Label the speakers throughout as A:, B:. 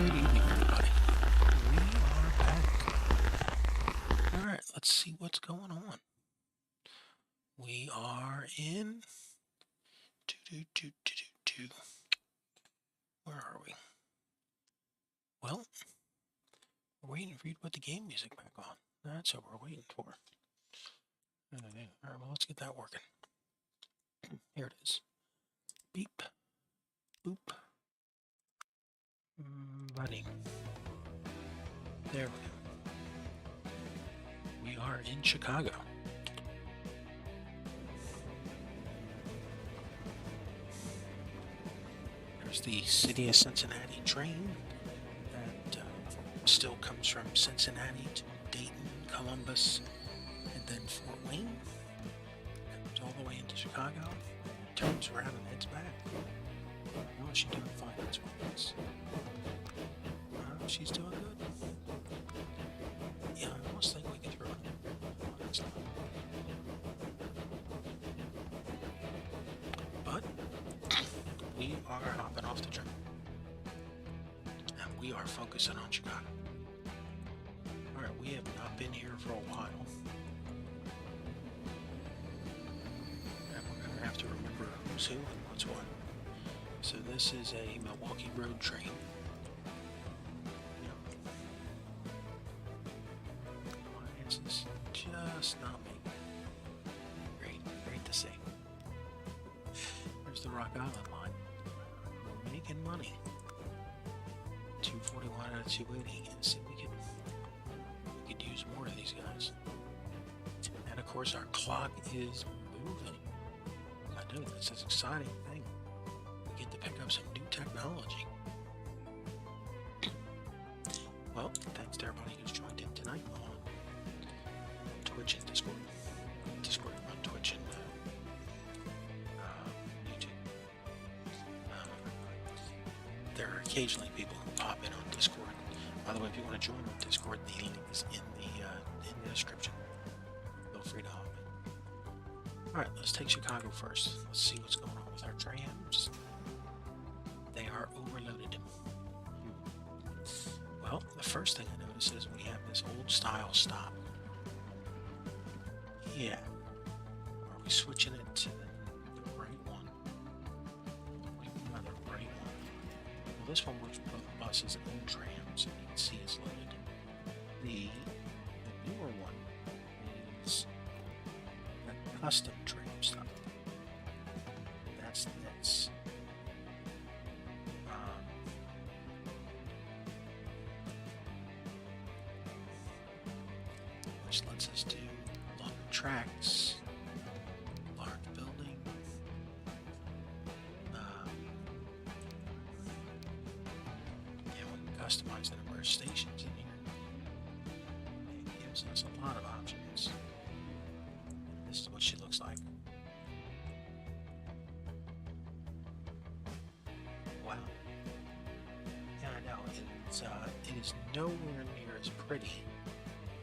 A: evening, everybody. We are back. Alright, let's see what's going on. We are in... Where are we? Well, we're waiting for you to put the game music back on. That's what we're waiting for. Alright, well, let's get that working. Here it is. Beep. Boop. Buddy. There we go. We are in Chicago. There's the city of Cincinnati train that still comes from Cincinnati to Dayton, Columbus, and then Fort Wayne. Comes all the way into Chicago, turns around and heads back. How is she doing finance-wise? She's doing good. Yeah, I almost think we can throw it. But we are hopping off the train. And we are focusing on Chicago. Alright, we have not been here for a while. And we're going to have to remember who's who and what's what. So this is a Milwaukee road train. Finances just not making it. Great to see. There's the Rock Island line. We're making money. 241 out of 280. See, we could use more of these guys. And of course, our clock is moving. I know this is an exciting thing. We get to pick up some new technology. Well, thanks to everybody who's joined in tonight on Twitch and Discord. Discord on Twitch and YouTube. There are occasionally people who pop in on Discord. By the way, if you want to join on Discord, the link is in the description. Feel free to hop in. Alright, let's take Chicago first. Let's see what's going on with our trams. They are overloaded. Well, the first thing I notice is we have this old style stop. Yeah. Are we switching it to the right one? What do you mean by the right one? Well, this one works with both buses and trams, and you can see it's loaded. The newer one is a custom tram stop. That's this. Which lets us do longer tracks, large building, and we can customize the number of stations in here. It gives us a lot of options. This is what she looks like. Wow. Yeah, I know. It is nowhere near as pretty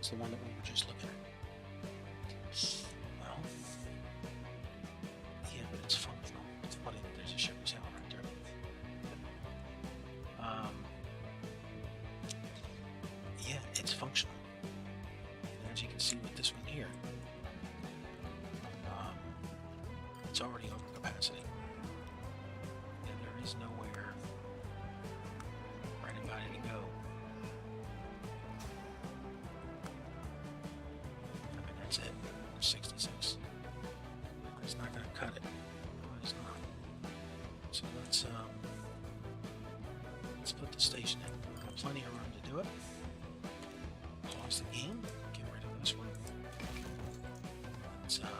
A: as the one that we were just looking at. Well, yeah, but it's functional. It's funny that there's a shipper's helmet right there. Yeah, it's functional. And as you can see with this one here, it's already over capacity. And there is nowhere for anybody to go. That's it. 66. It's not going to cut it. No, it's not. So let's put the station in. We've got plenty of room to do it. Pause the game. Get rid of this one. Let's put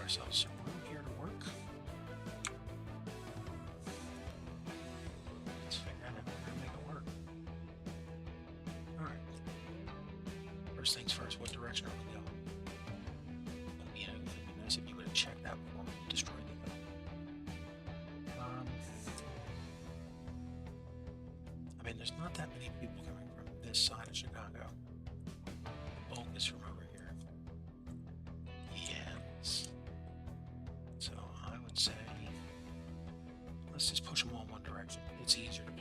A: ourselves some room here to work. Let's figure out how to make it work. Alright. First things first, what direction are we going? It'd be nice if you would have checked that before we destroyed the thing. I mean, there's not that many people coming from this side of Chicago. The bulk is from over here. Yes. So I would say, let's just push them all in one direction. It's easier to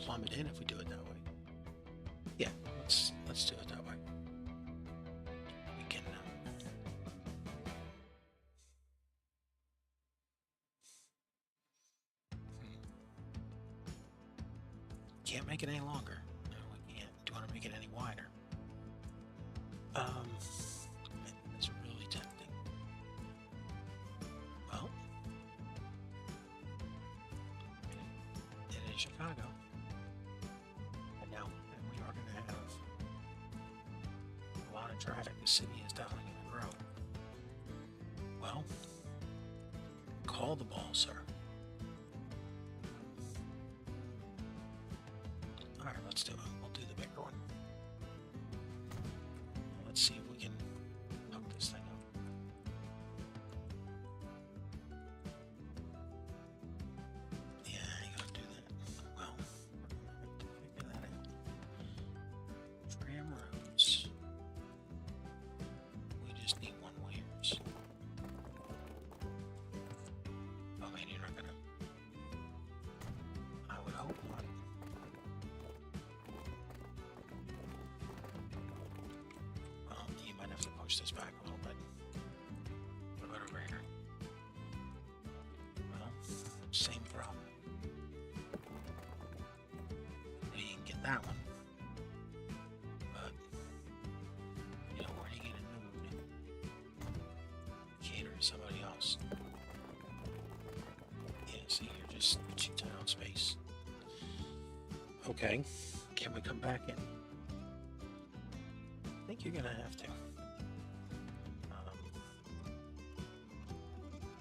A: can't make it any longer. No, we can't. Do you want to make it any wider? It's really tempting. Well, it is Chicago. And now we are going to have a lot of traffic. The city is definitely going to grow. Well, call the ball, sir. Alright, let's do it. We'll do the bigger one. Let's see if we can hook this thing up. Yeah, you gotta do that. Well, we're gonna have to figure that out. Tram roads. We just need one wires. Oh man, you're not gonna. I would hope not. Well, you might have to push this back a little bit. What about over here? Well, same problem. Maybe you can get that one. But, you know, where do you get a mood? Cater to somebody else. Yeah, see, you're just too tight on space. Okay, can we come back in? I think you're gonna have to. I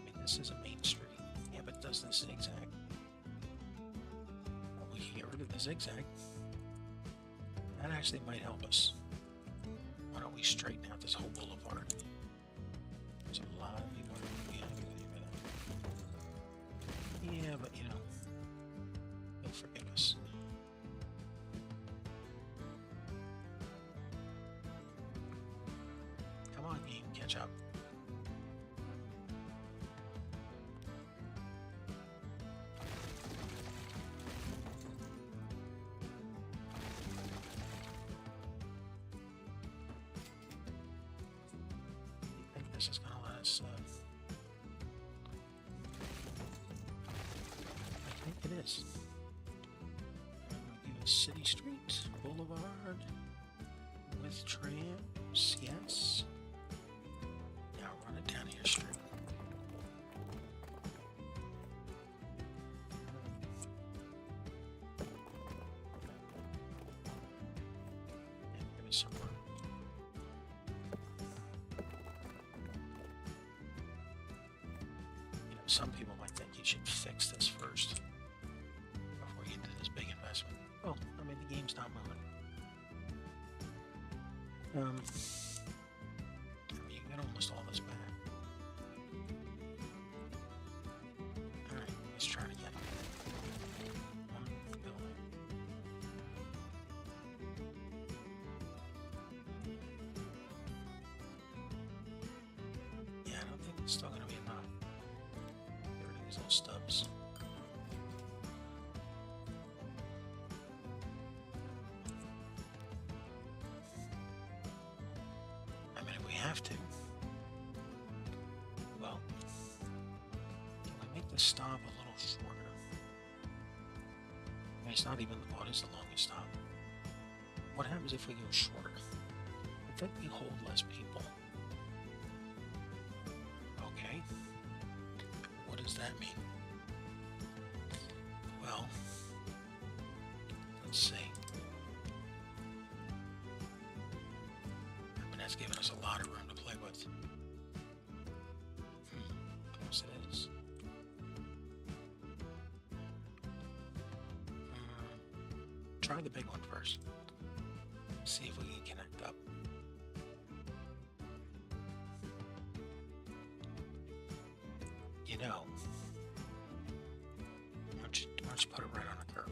A: mean, this is a main street. Yeah, but it does the zigzag. Well, we can get rid of the zigzag. That actually might help us. Why don't we straighten out this whole boulevard? There's a lot of people who be happy with you. Yeah, but you know, they'll forgive us. Come on, game, catch up. I think this is gonna let us. I think it is. Give us City Street, Boulevard, with trams, yes. Now run it down your street. And give us some room. You know, some people might think you should fix this first before you do this big investment. Well, I mean, the game's not moving. I mean, you get almost all this back. Alright, let's try it again. One building. Yeah, I don't think it's still going to be enough. Get rid of these little stubs. I mean, if we have to, well, can we make the stop a little shorter? I mean, it's not even, what is the longest stop? What happens if we go shorter? I think we hold less people. Okay. What does that mean? Well, let's see. I mean, that's giving us a lot of room to play with. Of course it is. Try the big one first. See if we can connect up. You know, why don't you put it right on the curb?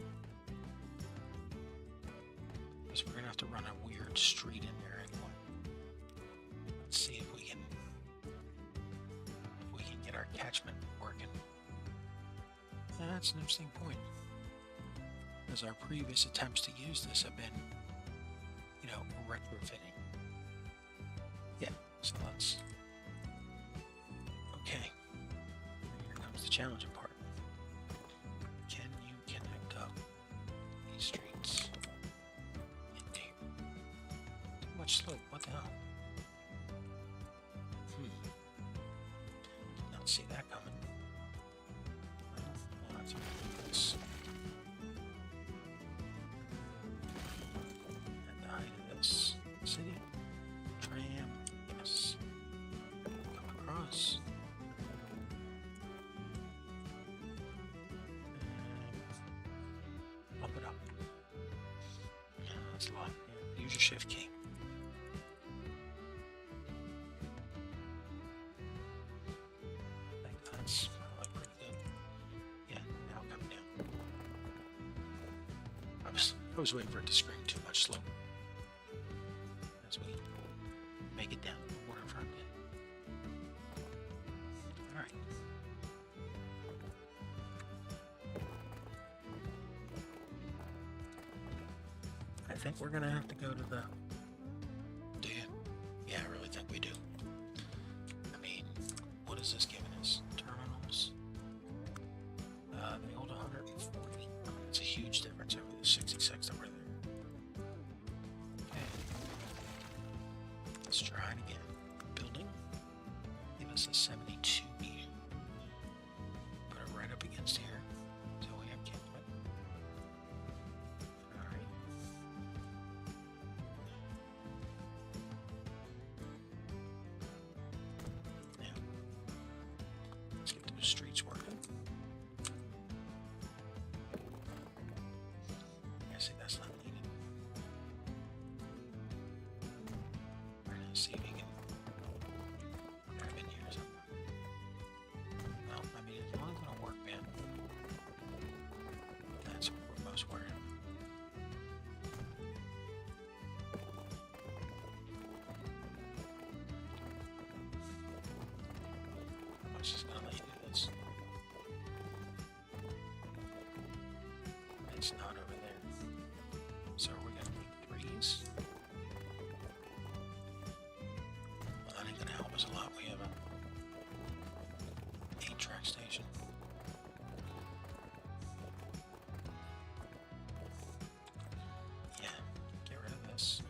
A: Because we're going to have to run a weird street in there anyway. Let's see if we can get our catchment working. And that's an interesting point. Because our previous attempts to use this have been, you know, retrofitting. Yeah, so let's... Okay. Here comes the challenging part. Can you connect up these streets? see that coming. Well, that's this. At the height of this city, tram, yes. Come across. And bump it up. Yeah, that's a lot. Yeah, use your shift key. That's probably pretty good. Yeah, now coming down. I was waiting for it to scream too much slow. As we make it down the waterfront. Alright. I think we're gonna have to go to the... Do you? Yeah, I really think we do. I mean, what is this giving us? Terminals. They hold 140. It's a huge difference over the 66 over there. Okay. Let's try it again. Building. Give us a 72 here. Put it right up against here. So we have Kerbal. Alright. Now, let's get those streets working. Yeah, see, that's not needed. We're gonna see if we can grab in here somewhere. Well, I mean, as long as it'll work, man. That's what we're most worried about. I was just gonna let you do this. It's not over there. So are we gonna make threes? Well, that ain't gonna help us a lot. We have a 8-track station. Yeah, get rid of this.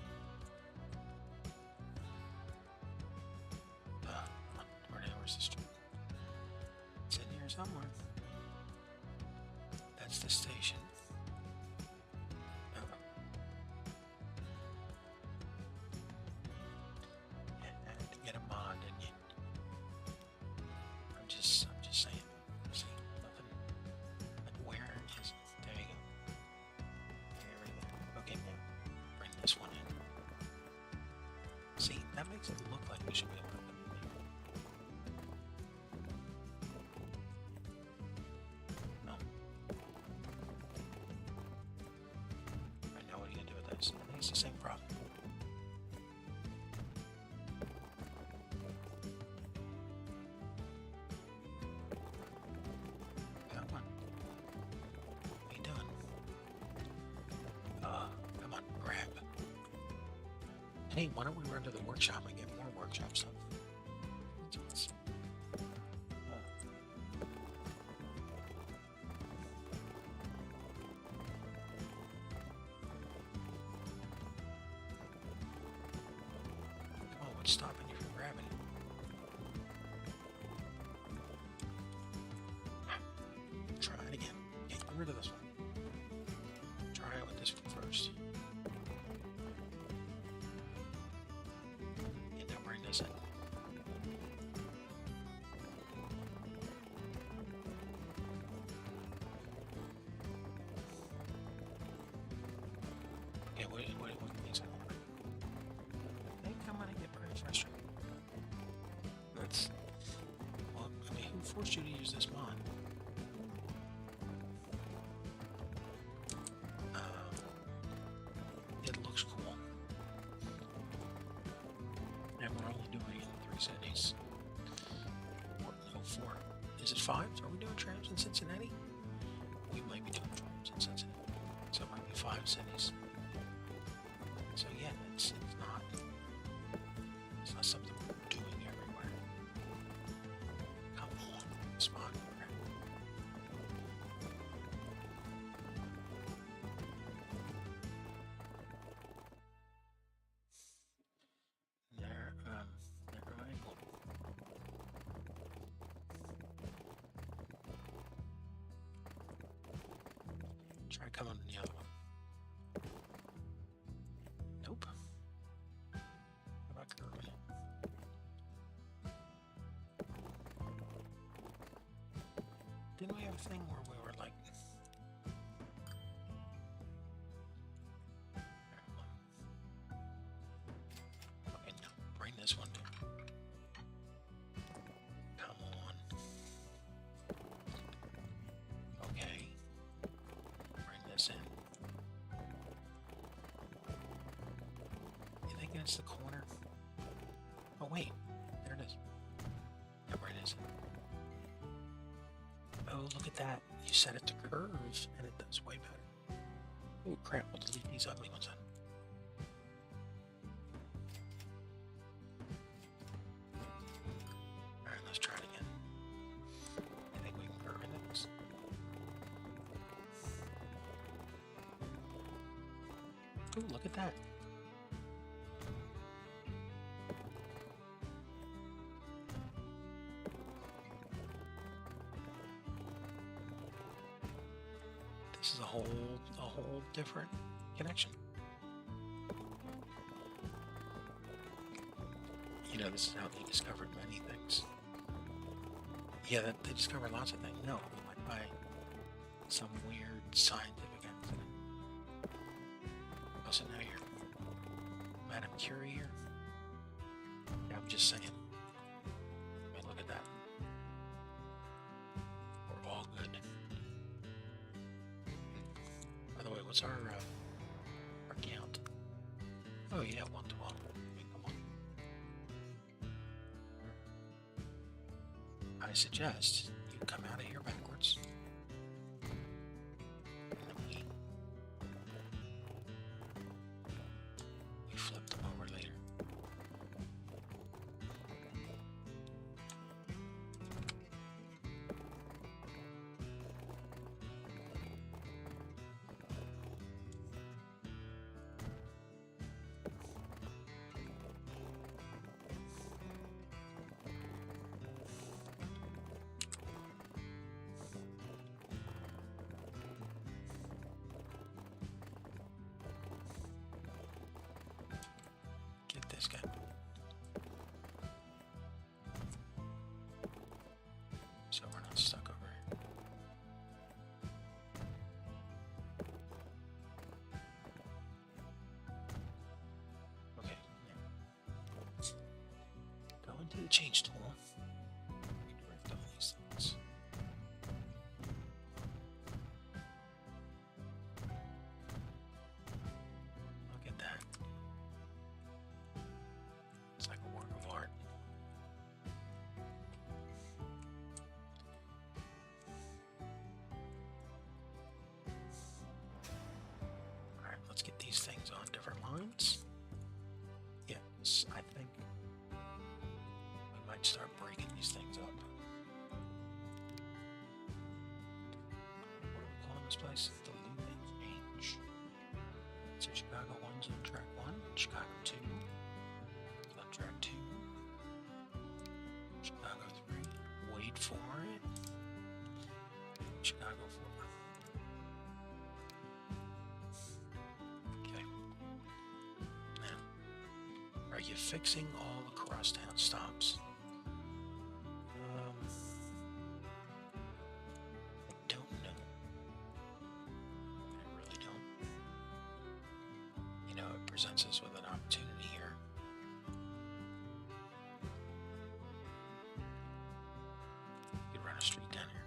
A: Where's the street? It's in here somewhere. That's the station. Yeah, I had to get a mod, didn't you? I'm just saying. See, nothing. Like, where is it? There you go. There we go. Okay, now bring this one in. See, that makes it look like we should be able to put them in there. No. I know what are you gonna do with this. I think it's the same problem. Come on. What are you doing? Come on, grab. Hey, why don't we run to the workshop and get more workshop stuff? Come on, what's stopping you from grabbing it? Try it again. Get rid of this one. Try it with this one first. And now bring this in. Yeah, what things are. They come in and get pretty frustrated. That's... Well, I mean, who forced you to use this mod? It looks cool. And we're only doing it in 3 cities. No, 4. Is it 5? Are we doing trams in Cincinnati? We might be doing trams in Cincinnati. So it might be 5 cities. So yeah, it's not something we're doing everywhere. Come on, spot. They're angled. Try coming to the other one. Nope. How about curving? Didn't we have a thing where we were like... Okay, no. Bring this one down. Come on. Okay. Bring this in. You thinking it's the corner? Oh wait, there it is. Yeah, where it is. Oh, look at that. You set it to curve, and it does way better. Oh crap, we'll delete these ugly ones then. Alright, let's try it again. I think we can curve into this. Oh, look at that. This is a whole different connection. You know, this is how they discovered many things. Yeah, they discovered lots of things. No, like by some weird scientific accident. Oh, so now you're Madame Curie here? Yeah, I'm just saying. I mean, look at that. We're all good. By the way, what's our count? Oh yeah, 112. Come on. I suggest you come out of here backwards. And then we flip them over later. Get this guy. So we're not stuck over here. Okay, now go into the change tool. Redirect all these things. Look at that. It's like a work of art. Alright, let's get these things on different lines. Yes, I think we might start breaking these things up. What are we calling this place? The Loop Exchange. So Chicago 1's on track 1, Chicago 2. On track 2, Chicago 3, wait for it, Chicago 4. Okay. Now, are you fixing all the crosstown stops? I don't know. I really don't. You know, it presents us with an opportunity here. You could run a street down here.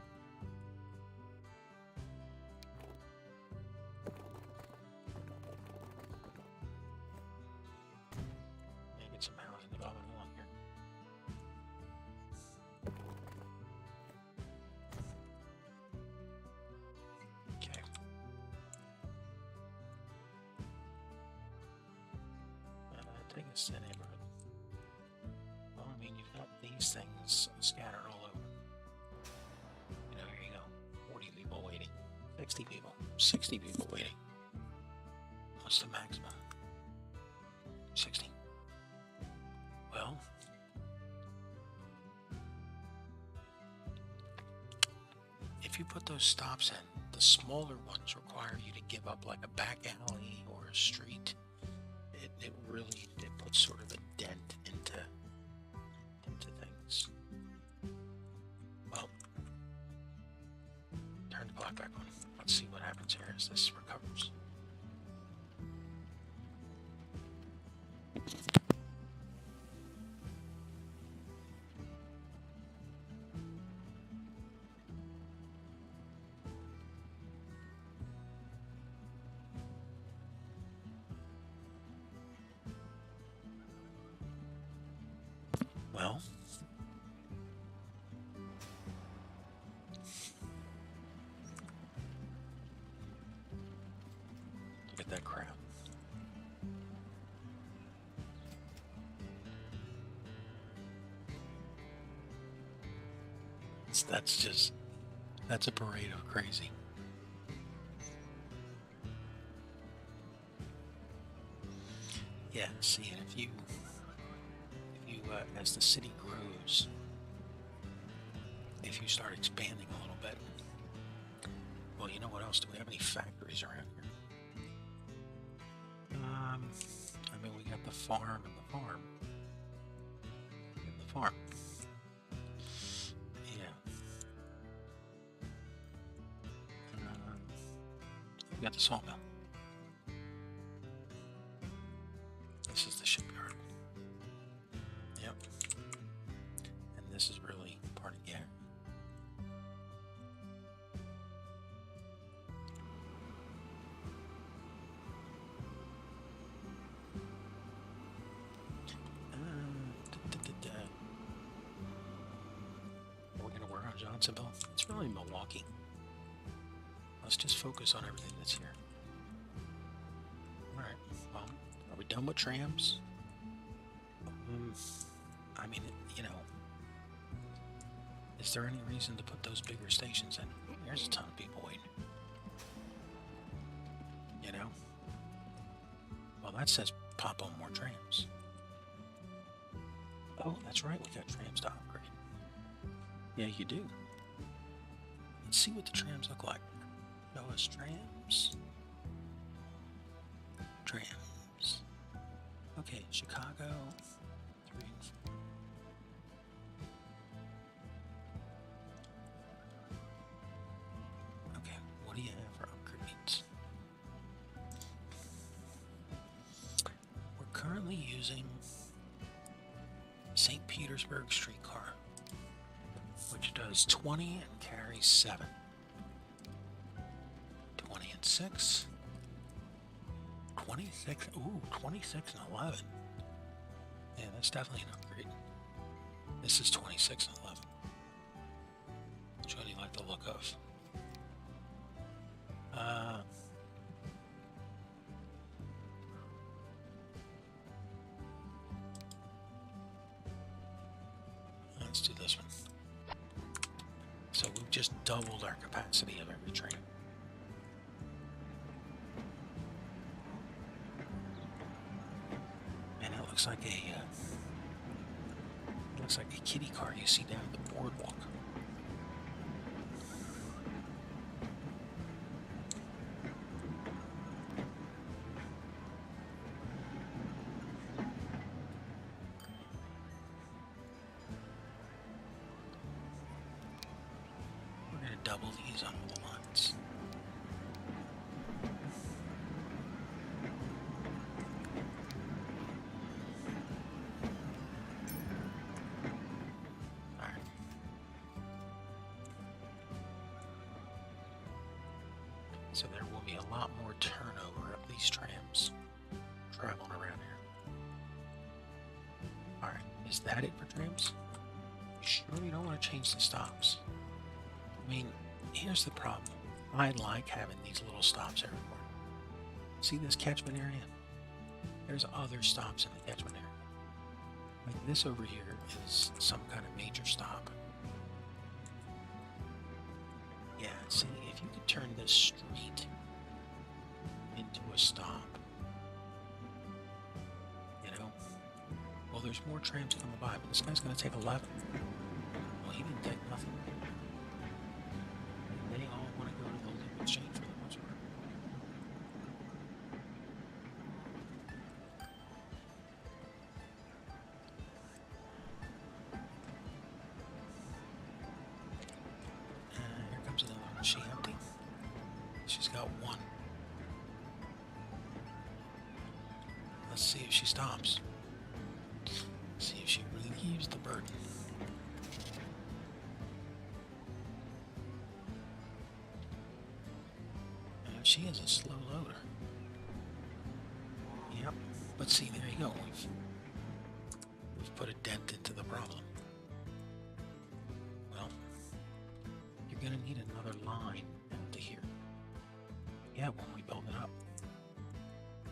A: Yeah, get some housing development along here. Okay. Take us to the neighborhood. Well, I mean, you've got these things scattered all over. You know, here you go. 40 people waiting. 60 people. 60 people waiting. What's the maximum? 60. Well, if you put those stops in, the the smaller ones require you to give up like a back alley or a street, it really puts sort of a dent into things. Well, turn the clock back on. Let's see what happens here as this recovers. Well, look at that crowd. That's a parade of crazy. Yeah, see, and if you as the city grows, if you start expanding a little bit, well, you know what else? Do we have any factories around here? I mean, we got the farm and the farm. And the farm. Yeah. We got the sawmill. This is the shipyard. Yep. And this is really part of Gary. We're going to work on Johnsonville. It's really Milwaukee. Let's just focus on everything that's here. Alright, well, are we done with trams? I mean, you know, is there any reason to put those bigger stations in? There's a ton of people waiting. You know? Well, that says pop on more trams. Oh, that's right, we got trams to upgrade. Yeah, you do. Let's see what the trams look like. Show us trams. Trams. Okay, Chicago. 3 and 4. Okay, what do you have for upgrades? We're currently using St. Petersburg streetcar, which does 20 and carries 7. 20 and 6. 26. Ooh, 26 and 11. Yeah, that's definitely an upgrade. This is 26 and 11. Which one do you like the look of? Let's do this one. So we've just doubled our capacity of every train. And it looks like a kiddie car you see down at the boardwalk. We're going to double these on all the lines. So there will be a lot more turnover of these trams traveling around here. Alright, is that it for trams? You sure you don't want to change the stops? I mean, here's the problem. I like having these little stops everywhere. See this catchment area? There's other stops in the catchment area. Like this over here is some kind of major stop. Yeah, see, if you could turn this street into a stop, you know? Well, there's more trams coming by, but this guy's going to take 11. Well, he didn't take nothing. And they all want to go to the Olympics. She's got one. Let's see if she stops. See if she relieves the burden. And she is a slow loader. Yep. But see, there you go. We've put a dent into the problem. Well, you're going to need another line out to here. Yeah, when we build it up.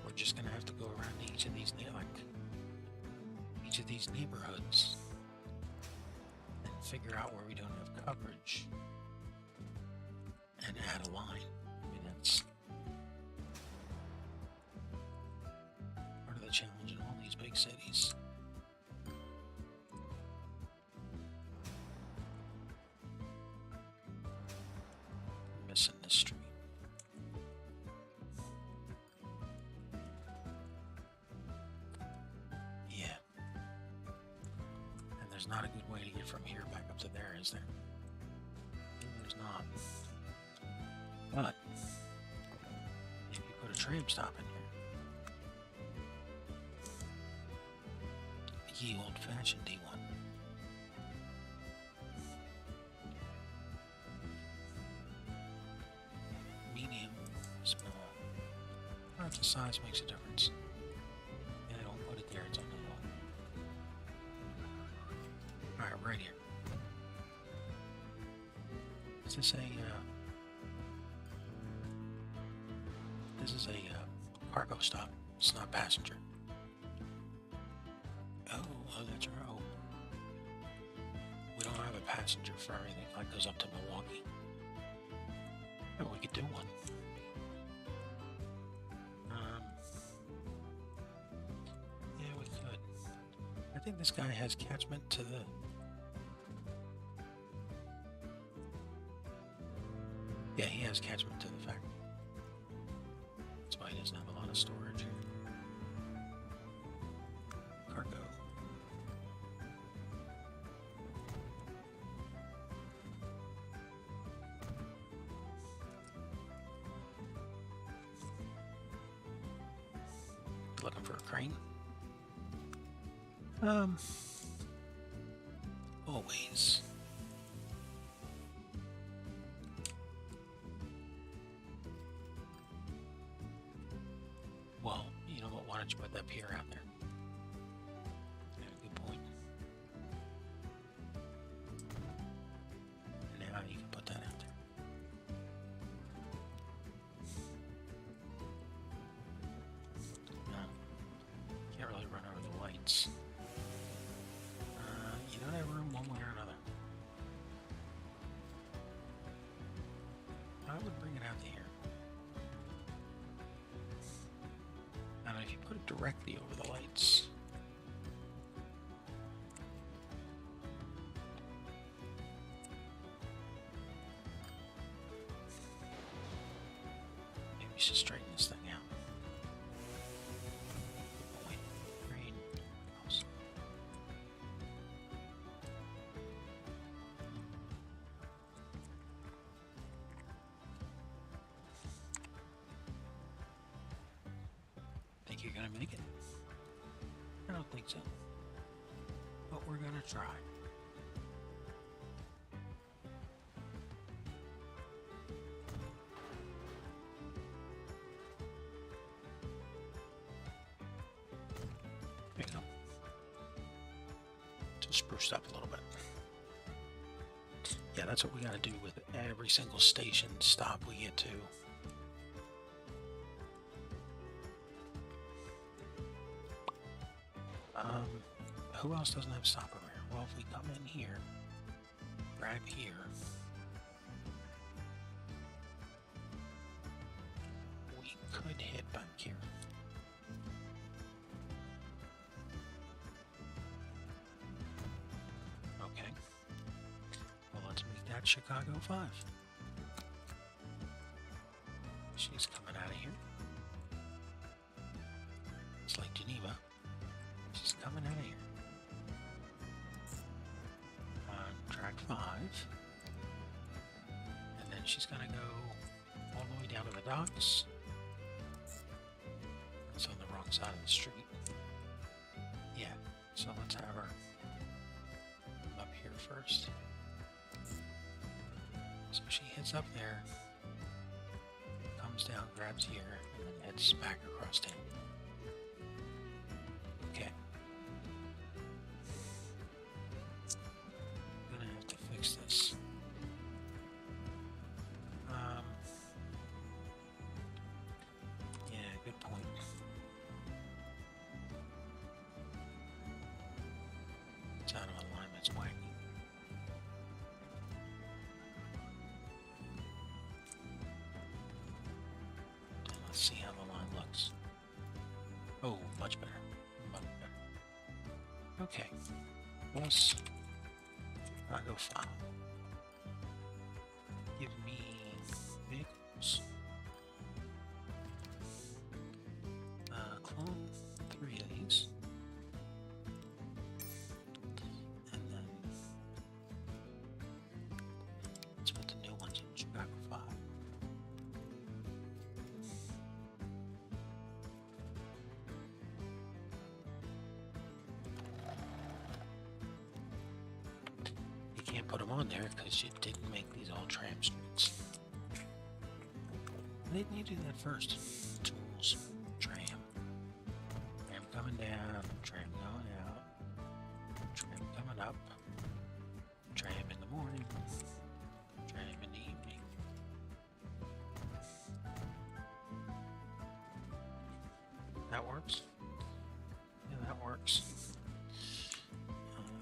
A: We're just going to have to go around each of these, neighborhoods and figure out where we don't have coverage and add a line. I mean, that's part of the challenge in all these big cities. Missing the street. There's not a good way to get from here back up to there, is there? There's not. But if you put a tram stop in here, the old-fashioned D1. Medium, small. Not the size makes a difference. Yeah, don't put it there, it's on the wall. Alright, right here. Is this this is a cargo stop. It's not passenger. Oh, that's right. Oh. We don't have a passenger for everything that goes up to Milwaukee. Oh, we could do one. Yeah, we could. I think this guy has catchment to the... Yeah, he has catchment to the factory. That's why he doesn't have a lot of storage here. Cargo. Looking for a crane? Always. Well, you know what, why don't you put that pier out there? Yeah, good point. Now you can put that out there. No, can't really run over the lights. You don't have room one way or another. I would bring it out to here. And if you put it directly over the lights, maybe we should straighten this thing out. Good point. Green. Awesome. Think you're gonna make it? I don't think so. But we're gonna try. There you go. Just spruced up a little bit. Yeah, that's what we gotta do with every single station stop we get to. Who else doesn't have stop over here? Well, if we come in here, grab here, we could hit back here. Okay. Well, let's make that Chicago 5. She's coming out of here. It's like Geneva. She's coming out of here. On track 5. And then she's going to go all the way down to the docks. It's on the wrong side of the street. Yeah, so let's have her up here first. So she heads up there, comes down, grabs here, and then heads back across town. Okay. I'm gonna have to fix this. Yeah, good point. It's out of alignment, it's wacky. Let's see how the line looks. Oh, much better. Much better. Okay. Plus, I'll go file. Give me vehicles. Clone 3 of these. And then let's put the new ones in Chicago 5. You can't put them on there because you didn't make these all tram streets. Why didn't you do that first? Tools, tram. Tram coming down, tram going out, tram coming up, tram in the morning, tram in the evening. That works? Yeah, that works.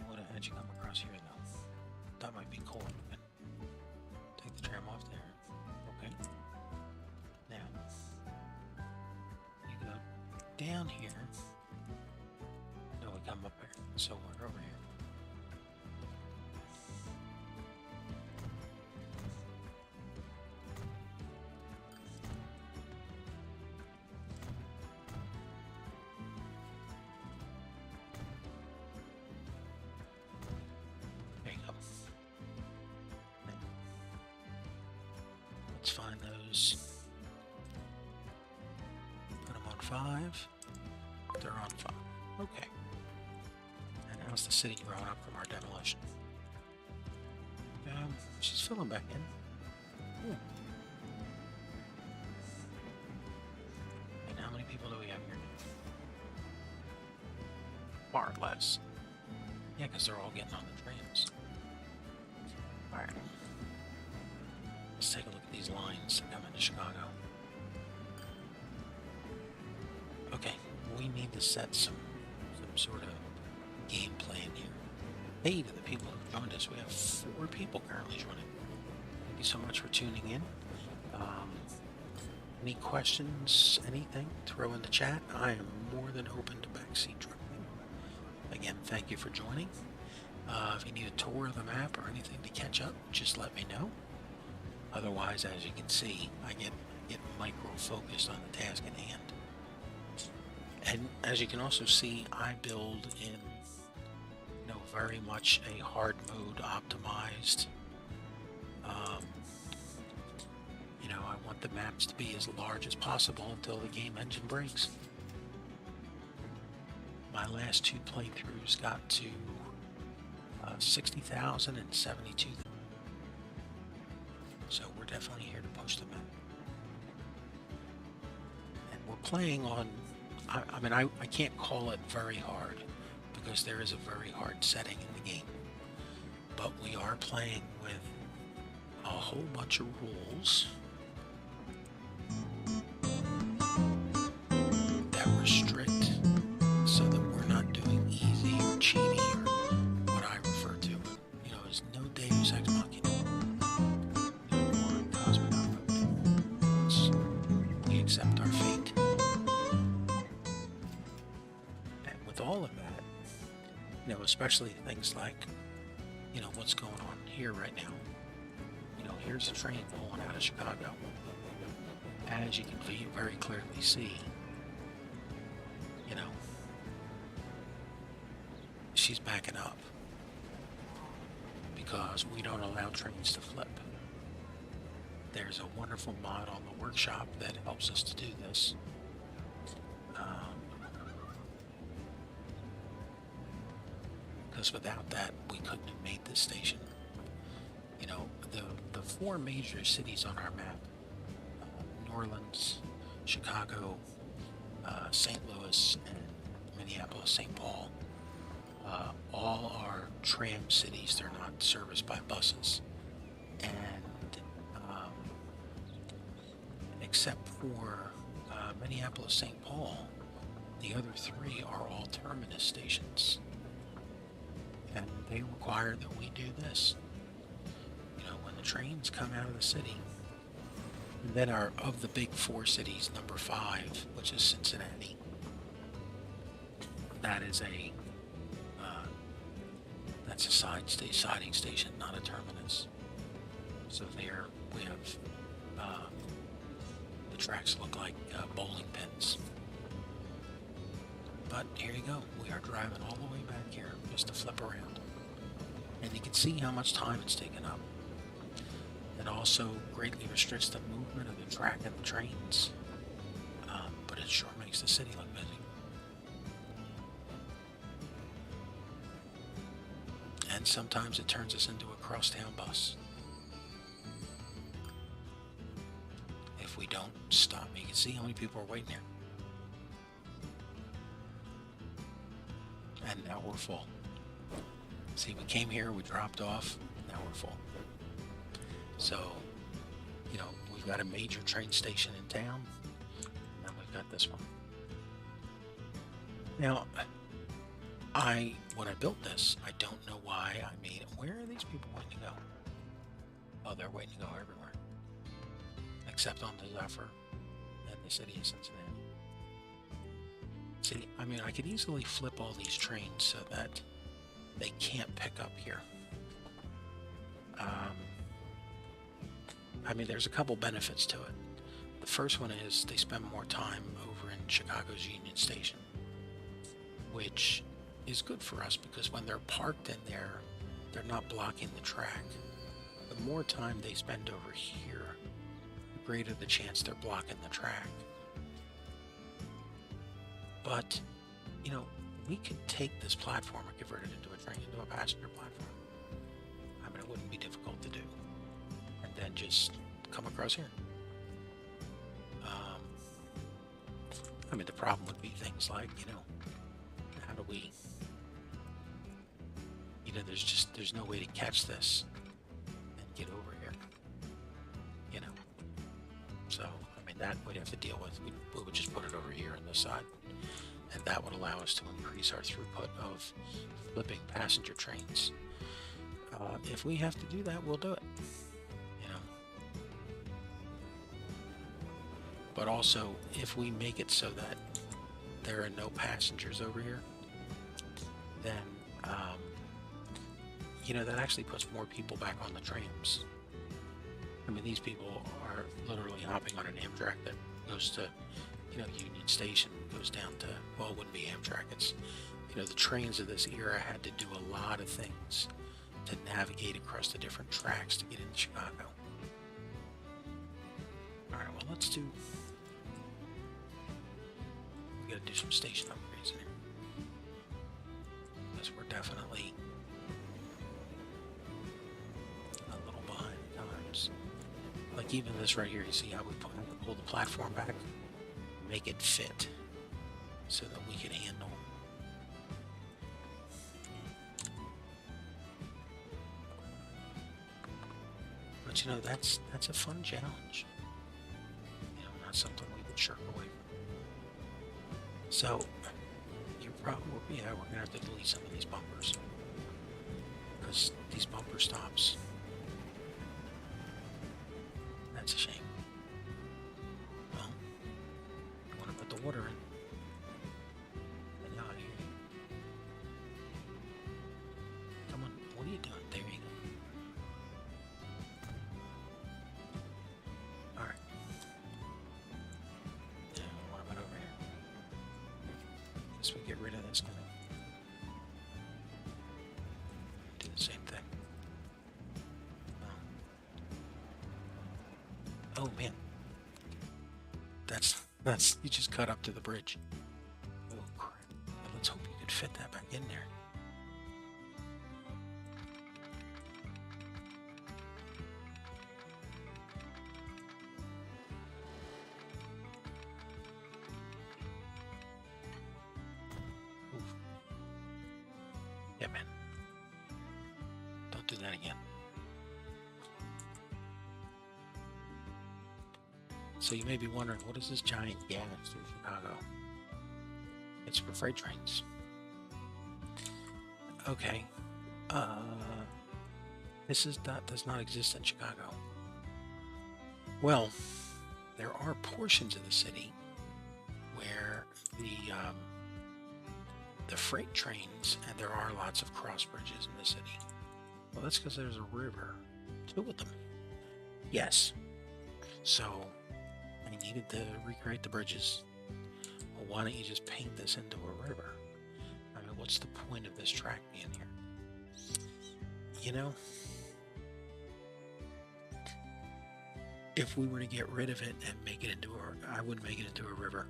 A: What had you come across here though? That might be cool. Take the tram off there. Okay. Now, you go down here. No, we come up here. So we're over here. There you go. Let's find those. Put them on 5. They're on 5. Okay. And how's the city growing up from our demolition? She's filling back in. Ooh. And how many people do we have here? Far less. Yeah, because they're all getting on the trains. Alright. Let's take a look at these lines that come into Chicago. Okay, we need to set some sort of game plan here. Hey to the people who joined us. We have 4 people currently joining. Thank you so much for tuning in. Any questions, anything, throw in the chat. I am more than open to backseat driving. Again, thank you for joining. If you need a tour of the map or anything to catch up, just let me know. Otherwise, as you can see, I get micro-focused on the task at hand. And as you can also see, I build in, very much a hard mode optimized. I want the maps to be as large as possible until the game engine breaks. My last 2 playthroughs got to 60,000 and 72,000. So we're definitely here to push the map. And we're playing on, I can't call it very hard because there is a very hard setting in the game. But we are playing with a whole bunch of rules that restrict so that we're not doing easy or cheaty or what I refer to as no deus ex machina. No cosmic output. We accept our fate. And with all of that, especially things like, what's going on here right now. Here's a train pulling out of Chicago. As you can very clearly see, she's backing up because we don't allow trains to flip. there's a wonderful mod on the workshop that helps us to do this. Because without that, we couldn't have made this station. You know, the four major cities on our map, New Orleans, Chicago, St. Louis, and Minneapolis, St. Paul, all are tram cities. They're not serviced by buses. And except for Minneapolis, St. Paul, the other three are all terminus stations. And they require that we do this. You know, when the trains come out of the city, and then of the big four cities, number 5, which is Cincinnati, that is that's a siding station, not a terminus. So there we have the tracks look like bowling pins. But here you go. We are driving all the way back here just to flip around. And you can see how much time it's taken up. It also greatly restricts the movement of the track and the trains. But it sure makes the city look busy. And sometimes it turns us into a crosstown bus. If we don't stop, you can see how many people are waiting here. And now we're full. See, we came here, we dropped off, now we're full. So, you know, we've got a major train station in town, and then we've got this one. Now, when I built this, I don't know why I made it. Where are these people waiting to go? Oh, they're waiting to go everywhere. Except on the Zephyr and the city of Cincinnati. See, I mean, I could easily flip all these trains so that they can't pick up here. I mean, there's a couple benefits to it. The first one is they spend more time over in Chicago's Union Station, which is good for us because when they're parked in there, they're not blocking the track. The more time they spend over here, the greater the chance they're blocking the track. But, you know, we could take this platform and convert it into a train, into a passenger platform. I mean, it wouldn't be difficult to do. And then just come across here. I mean, the problem would be things like, you know, how do we, you know, there's no way to catch this and get over here, you know. So, I mean, that we'd have to deal with. We would just put it over here on this side. And that would allow us to increase our throughput of flipping passenger trains. If we have to do that, we'll do it. You know. But also, if we make it so that there are no passengers over here, then you know, that actually puts more people back on the trams. I mean, these people are literally hopping on an Amtrak that goes to, you know, Union Station, goes down to, well, it wouldn't be Amtrak. It's, you know, the trains of this era had to do a lot of things to navigate across the different tracks to get into Chicago. All right, well, let's do, we got to do some station upgrades in here. Because we're definitely a little behind times. Like even this right here, you see how we have to pull the platform back? Make it fit so that we can handle. But you know, that's a fun challenge. You know, not something we would shirk away from. So your problem will be, we're gonna have to delete some of these bumpers because these bumper stops. That's a shame. The water in. And now I hear you. Come on, what are you doing? There you go. Alright. Now, what about over here? Guess we get rid of this guy. Do the same thing. Oh man, that's you just cut up to the bridge. Oh crap! Let's hope you can fit that back in there. Oof. Yeah, man. Don't do that again. So you may be wondering, what is this giant gas through Chicago? It's for freight trains. Okay. Does not exist in Chicago. Well, there are portions of the city where the freight trains, and there are lots of cross bridges in the city. Well, that's because there's a river. 2 of them. Yes. So I needed to recreate the bridges. Well, why don't you just paint this into a river? I mean, what's the point of this track being here? You know, if we were to get rid of it and make it into I wouldn't make it into a river.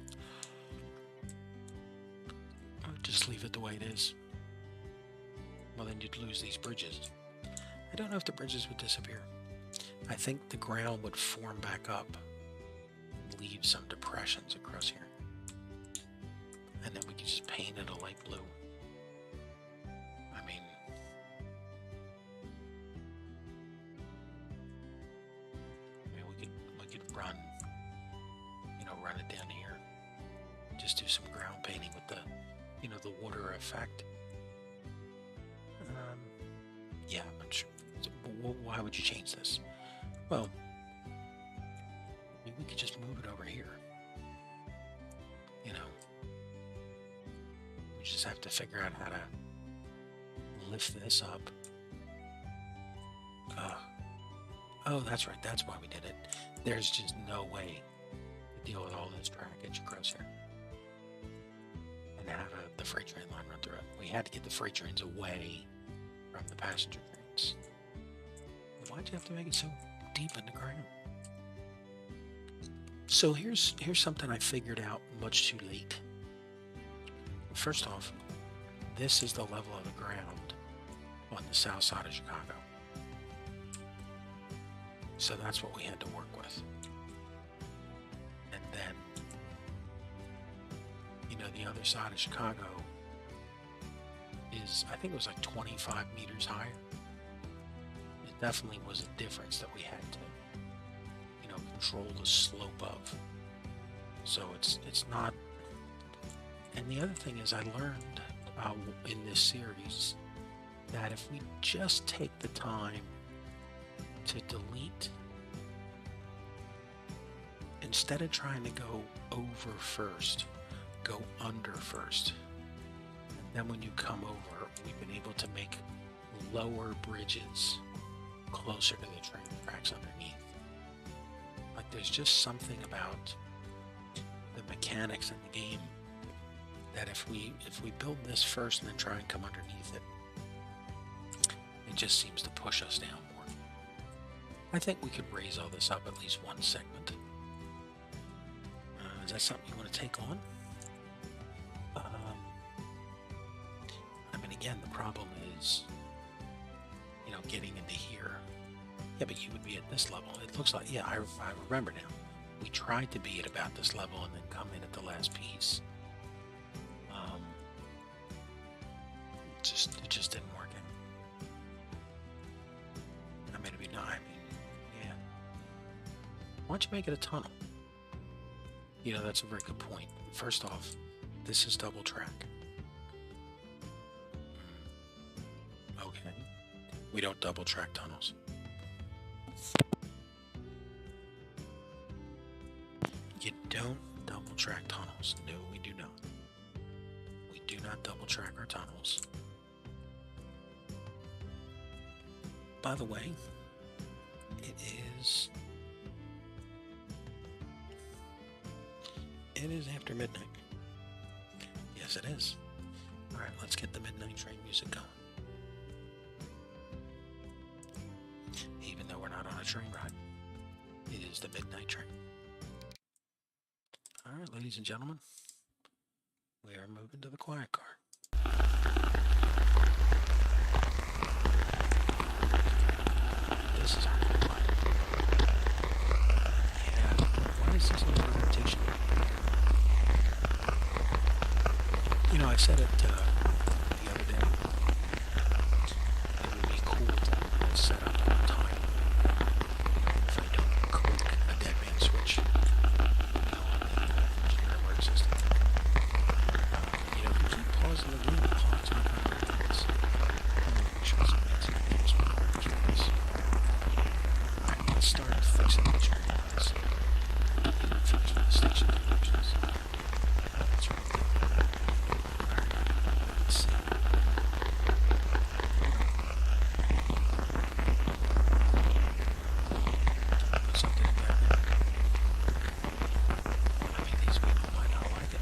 A: I would just leave it the way it is. Well, then you'd lose these bridges. I don't know if the bridges would disappear. I think the ground would form back up, leave some depressions across here, and then we could just paint it a light blue. I mean, we could run it down here. Just do some ground painting with the the water effect. Yeah, I'm sure. So, why would you change this? Well, we could just move it over here. We just have to figure out how to lift this up. Oh, that's right. That's why we did it. There's just no way to deal with all this trackage across here and have the freight train line run through it. We had to get the freight trains away from the passenger trains. Why'd you have to make it so deep in the ground? So here's something I figured out much too late. First off, this is the level of the ground on the south side of Chicago. So that's what we had to work with. And then, the other side of Chicago is, I think it was like 25 meters higher. It definitely was a difference that we had to control the slope of. So it's not. And the other thing is, I learned in this series that if we just take the time to delete, instead of trying to go over first, go under first. And then when you come over, we've been able to make lower bridges closer to the train tracks underneath. Like, there's just something about the mechanics in the game that if we build this first and then try and come underneath it, it just seems to push us down more. I think we could raise all this up at least one segment. Is that something you want to take on? I mean, again, the problem is, getting into here. Yeah, but you would be at this level. It looks like, yeah, I remember now. We tried to be at about this level and then come in at the last piece. It just didn't work out. I mean, yeah. Why don't you make it a tunnel? That's a very good point. First off, this is double track. Okay. We don't double track tunnels. You don't double track tunnels. No, we do not. We do not double track our tunnels. By the way, it is after midnight. Yes, it is. All right, let's get the midnight train music going. Even though we're not on a train ride, it is the midnight train. All right, ladies and gentlemen, we are moving to the quiet car. This is our quiet. Yeah, why is this little rotation? You know, I said it the other day. It would be cool to set up on time if I don't click a dead man switch. System. You know, if you keep pausing the game, pause my comments. Make sure it's Alright, let's start fixing the trains. Finish with the station connections. That's right there. Alright, let's see. Put something in there. I mean, these people might not like it.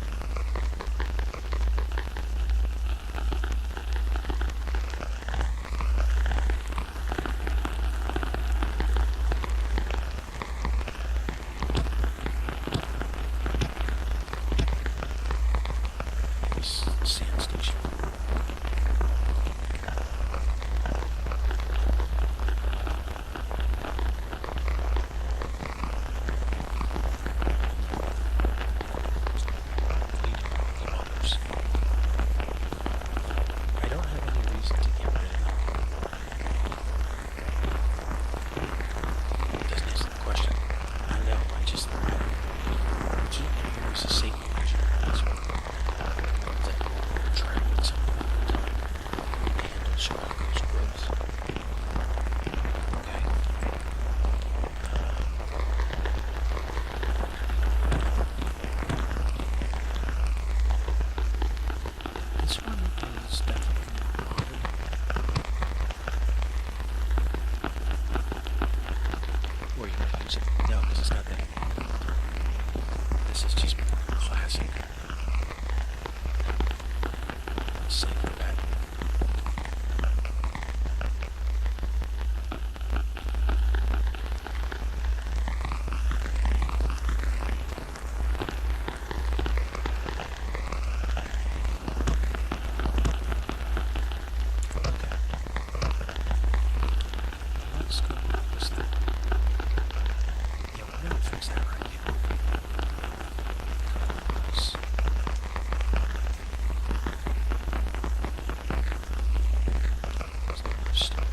A: This sand station. I don't have any reason to get rid of them. Doesn't answer the question. I know, I just here's a safety measure. That's what that will try to get something all the time. And it'll show how goes growth. Okay. This one is definitely modern. Or you might use it. No, because it's not that. This is just classic. Save for that. Okay. Let's go with this thing. Yeah, we're gonna fix that right here. Cause it's not stupid.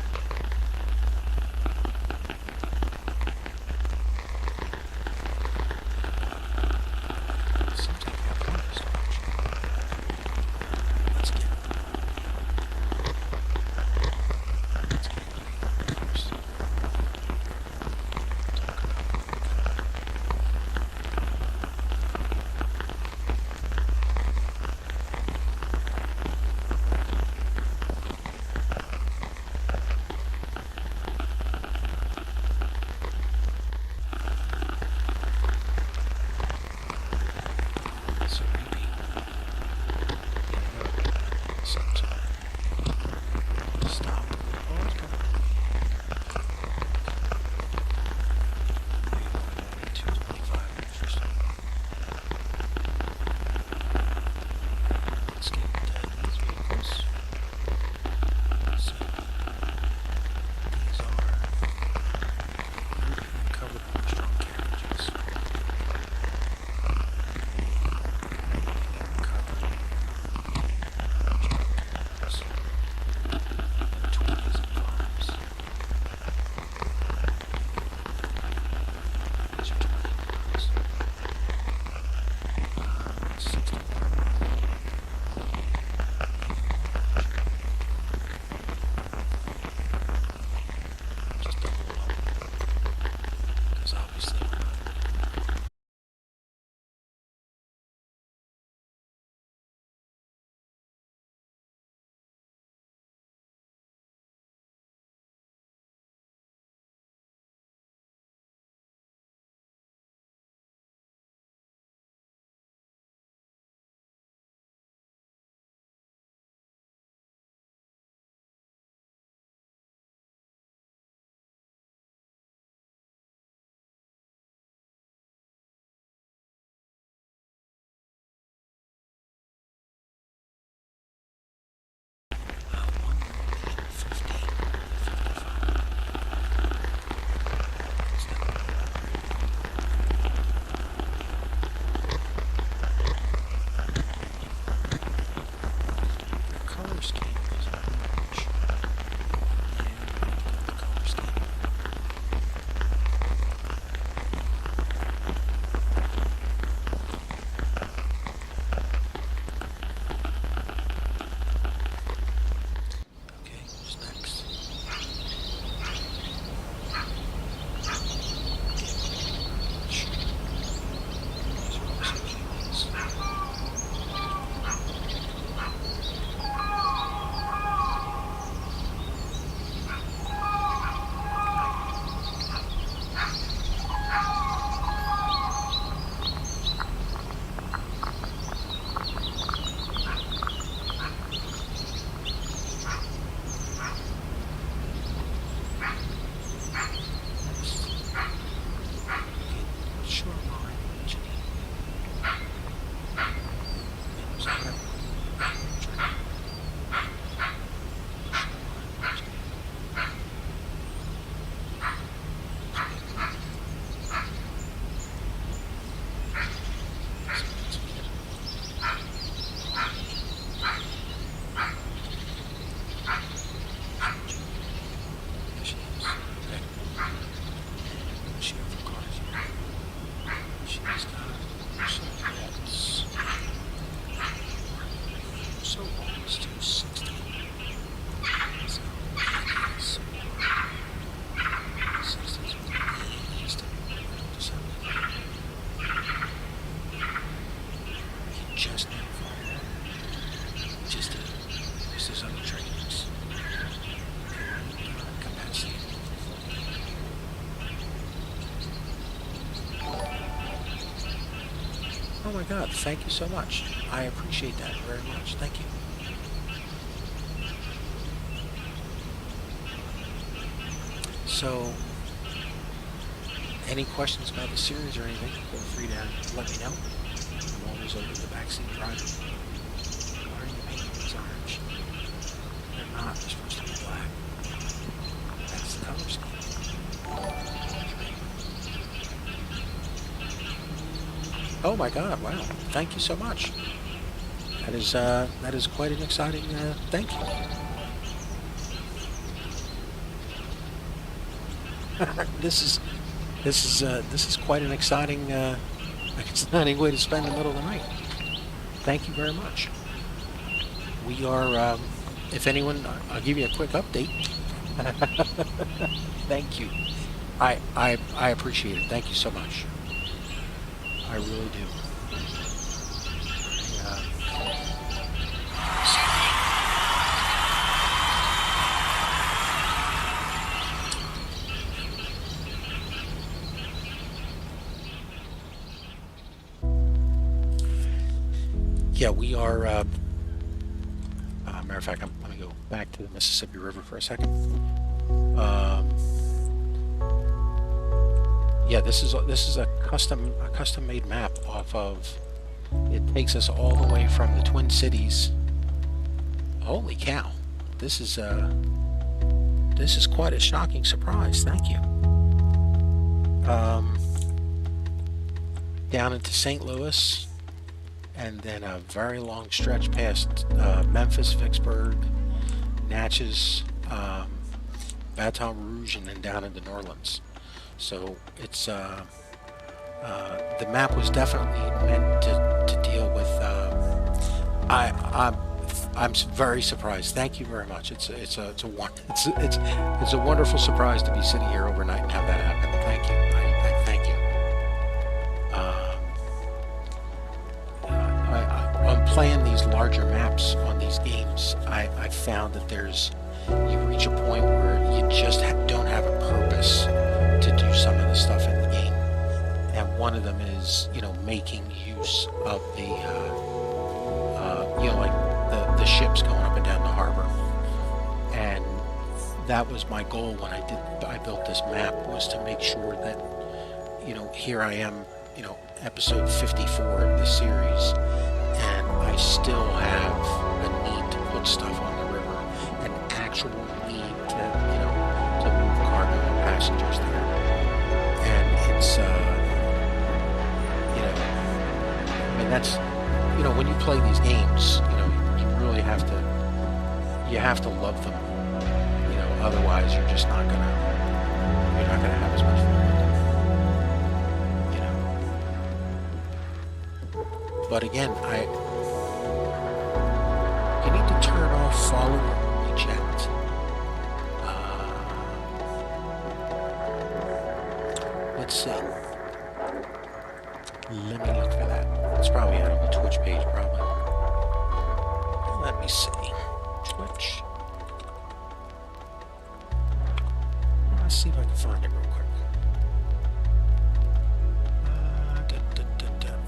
A: Seems like we have plenty of storage. Let's get rid of these. my God, thank you so much. I appreciate that very much. Thank you. So, any questions about the series or anything, feel free to let me know. I'm always over the backseat driver. Why are you painting these orange? They're not. They're supposed to be black. That's the color scheme. Oh my God! Wow! Thank you so much. That is quite an exciting. Thank you. This is quite an exciting way to spend the middle of the night. Thank you very much. We are, if anyone, I'll give you a quick update. Thank you. I appreciate it. Thank you so much. I really do. Yeah, we are. Matter of fact, let me go back to the Mississippi River for a second. Yeah, this is a custom-made map off of. It takes us all the way from the Twin Cities. Holy cow! This is quite a shocking surprise. Thank you. Down into St. Louis. And then a very long stretch past Memphis, Vicksburg, Natchez, Baton Rouge, and then down into New Orleans. So it's the map was definitely meant to deal with. I'm very surprised. Thank you very much. It's a wonderful surprise to be sitting here overnight and have that happen. Thank you. I thank you. On playing these larger maps on these games, I found that you reach a point where you just don't have a purpose to do some of the stuff in the game, and one of them is making use of the like the ships going up and down the harbor, and that was my goal when I built this map, was to make sure that here I am, episode 54 of the series, and I still have a need to put stuff on the river, an actual need to move cargo and passengers there. And it's that's when you play these games, you really have to love them. Otherwise you're just not gonna have as much fun with them. But again, you need to turn off follower only chat. Let's see. Let me look for that. It's probably out on the Twitch page, probably. Let me see. Twitch. Let's see if I can find it real quick.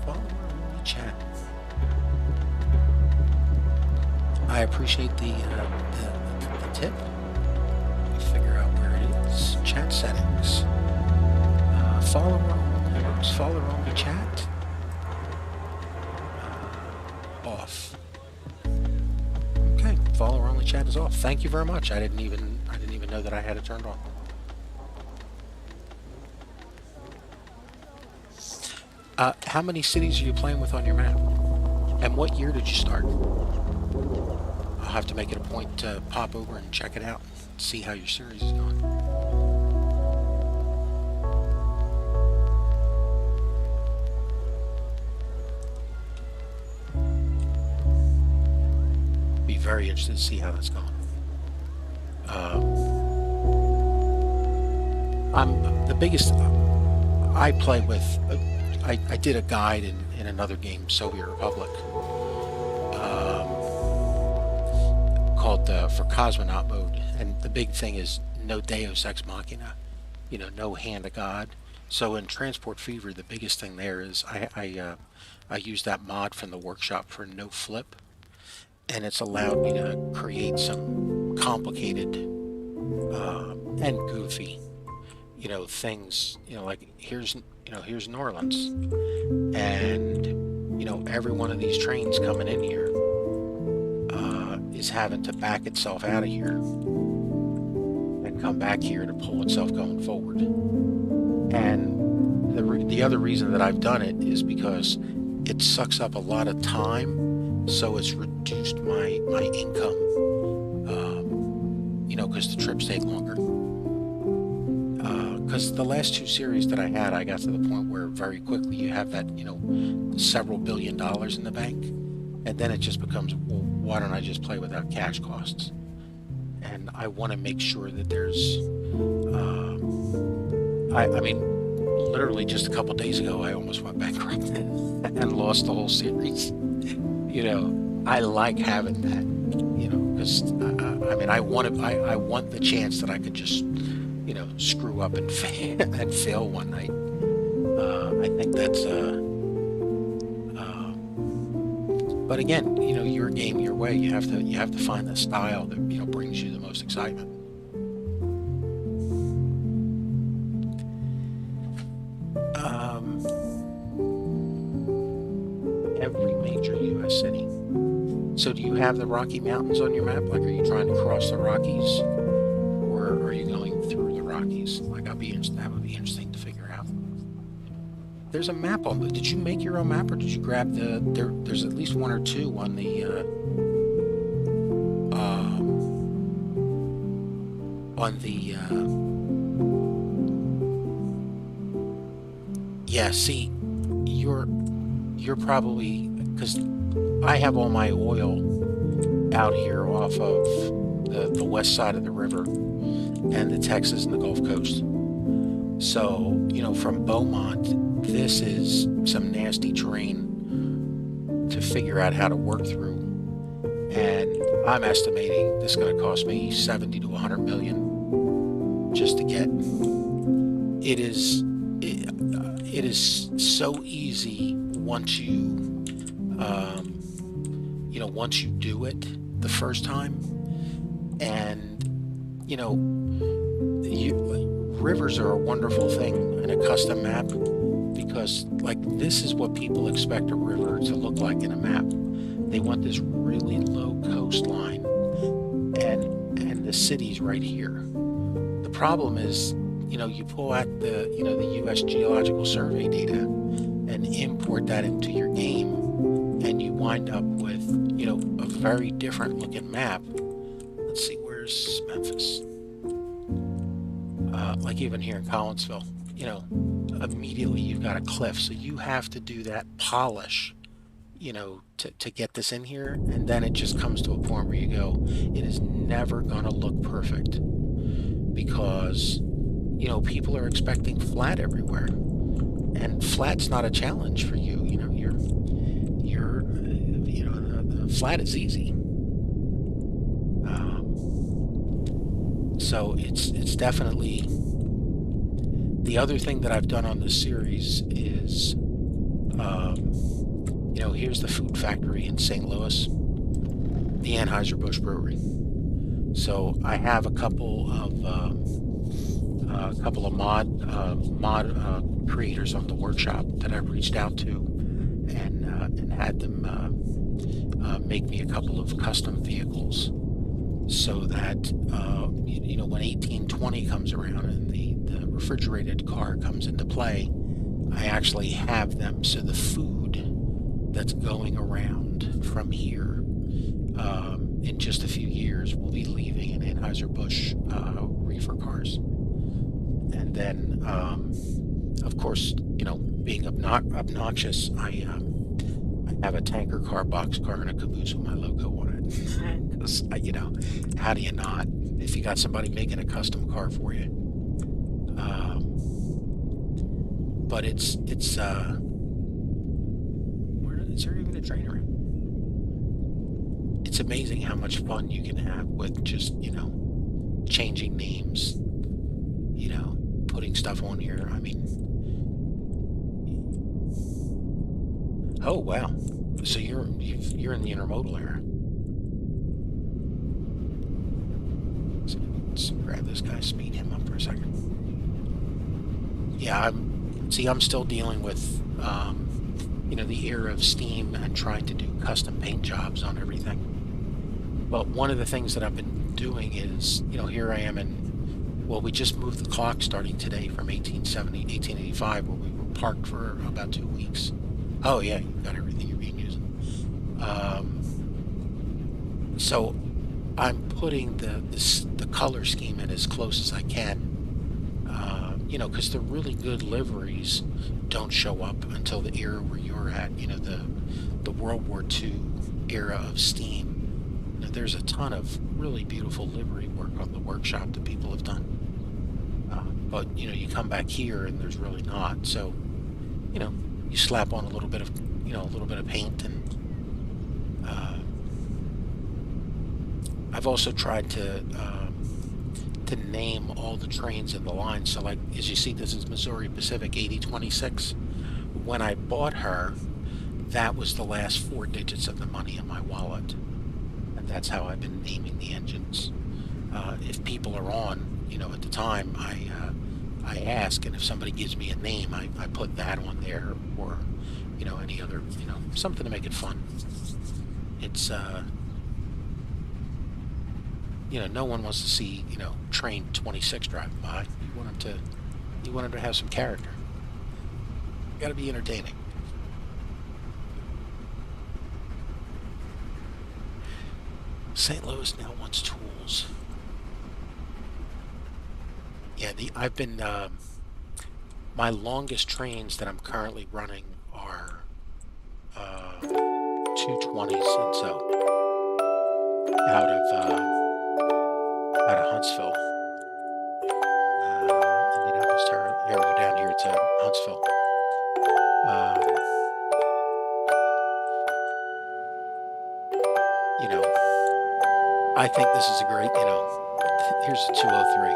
A: Follower only chat. I appreciate the tip. Let me figure out where it is. Chat settings. Follower only chat. Off. Okay, follower only chat is off. Thank you very much. I didn't even know that I had it turned on. How many cities are you playing with on your map? And what year did you start? I'll have to make it a point to pop over and check it out, see how your series is going. Be very interested to see how that's going. I'm the biggest. I play with. I did a guide in another game, Soviet Republic, called for Cosmonaut mode, and the big thing is no Deus Ex Machina, no hand of God. So in Transport Fever, the biggest thing there is I use that mod from the workshop for no flip, and it's allowed me to create some complicated and goofy, things. Like here's New Orleans, and every one of these trains coming in here is having to back itself out of here and come back here to pull itself going forward. And the other reason that I've done it is because it sucks up a lot of time, so it's reduced my income, because the trips take longer. Because the last 2 series that I had, I got to the point where very quickly you have that, several $billion in the bank, and then it just becomes, well, why don't I just play without cash costs? And I want to make sure that there's, I mean, literally just a couple days ago, I almost went bankrupt and lost the whole series. I like having that, because I want the chance that I could just, screw up and fail one night. I think that's, but again, your game, your way. You have to find the style that brings you the most excitement. Every major U.S. city. So do you have the Rocky Mountains on your map? Like, are you trying to cross the Rockies, or are you going through the Rockies? Like, that would be interesting to figure out. There's a map on the. Did you make your own map, or did you grab the? There's at least 1 or 2 on the. Yeah. See, you're probably, because I have all my oil out here off of the west side of the river and the Texas and the Gulf Coast. So, from Beaumont, this is some nasty terrain to figure out how to work through. And I'm estimating this is going to cost me 70 to 100 million just to get. It is so easy once you once you do it the first time, and rivers are a wonderful thing in a custom map, because like this is what people expect a river to look like in a map. They want this really low coastline and the city's right here. The problem is, you pull out the U.S. Geological Survey data and import that into your game, and you wind up with, a very different looking map. Let's see, where's Memphis? Like even here in Collinsville, immediately you've got a cliff. So you have to do that polish, to get this in here. And then it just comes to a point where you go, it is never going to look perfect, because people are expecting flat everywhere, and flat's not a challenge for you. The flat is easy. So it's definitely. The other thing that I've done on this series is, here's the food factory in St. Louis, the Anheuser-Busch Brewery. So I have a couple of mod creators on the workshop that I've reached out to, and had them make me a couple of custom vehicles, so that when 1820 comes around and the refrigerated car comes into play, I actually have them, so the food that's going around from here in just a few years will be leaving in Anheuser-Busch reefer cars. And then, of course, being obnoxious, I have a tanker car, boxcar, and a caboose with my logo on it. Because, how do you not? If you got somebody making a custom car for you. But it's where is there even a train around? It's amazing how much fun you can have with just, changing names, putting stuff on here. I mean, Oh wow! So you're in the intermodal era. So let's grab this guy, speed him up for a second. Yeah, I'm still dealing with you know, the era of Steam and trying to do custom paint jobs on everything. But one of the things that I've been doing is, you know, here I am in, well, we just moved the clock starting today from 1885, where we were parked for about 2 weeks. Oh yeah, you've got everything you're being using. So I'm putting the color scheme in as close as I can. You know, because the really good liveries don't show up until the era where you're at. You know, the World War II era of Steam. You know, there's a ton of really beautiful livery work on the workshop that people have done. But you know, you come back here and there's really not. So, you know, you slap on a little bit of, you know, a little bit of paint, and I've also tried to name all the trains in the line. So like, as you see, this is Missouri Pacific 8026. When I bought her, that was the last 4 digits of the money in my wallet. And that's how I've been naming the engines. If people are on, you know, at the time, I ask, and if somebody gives me a name, I put that on there, or, you know, any other, you know, something to make it fun. It's, you know, no one wants to see, you know, train 26 driving by. You want them to have some character. Got to be entertaining. St. Louis now wants tools. Yeah, I've been my longest trains that I'm currently running are 220s and so out of Huntsville. Indianapolis, here we go down here to Huntsville. You know, I think this is a great, you know, here's the 203.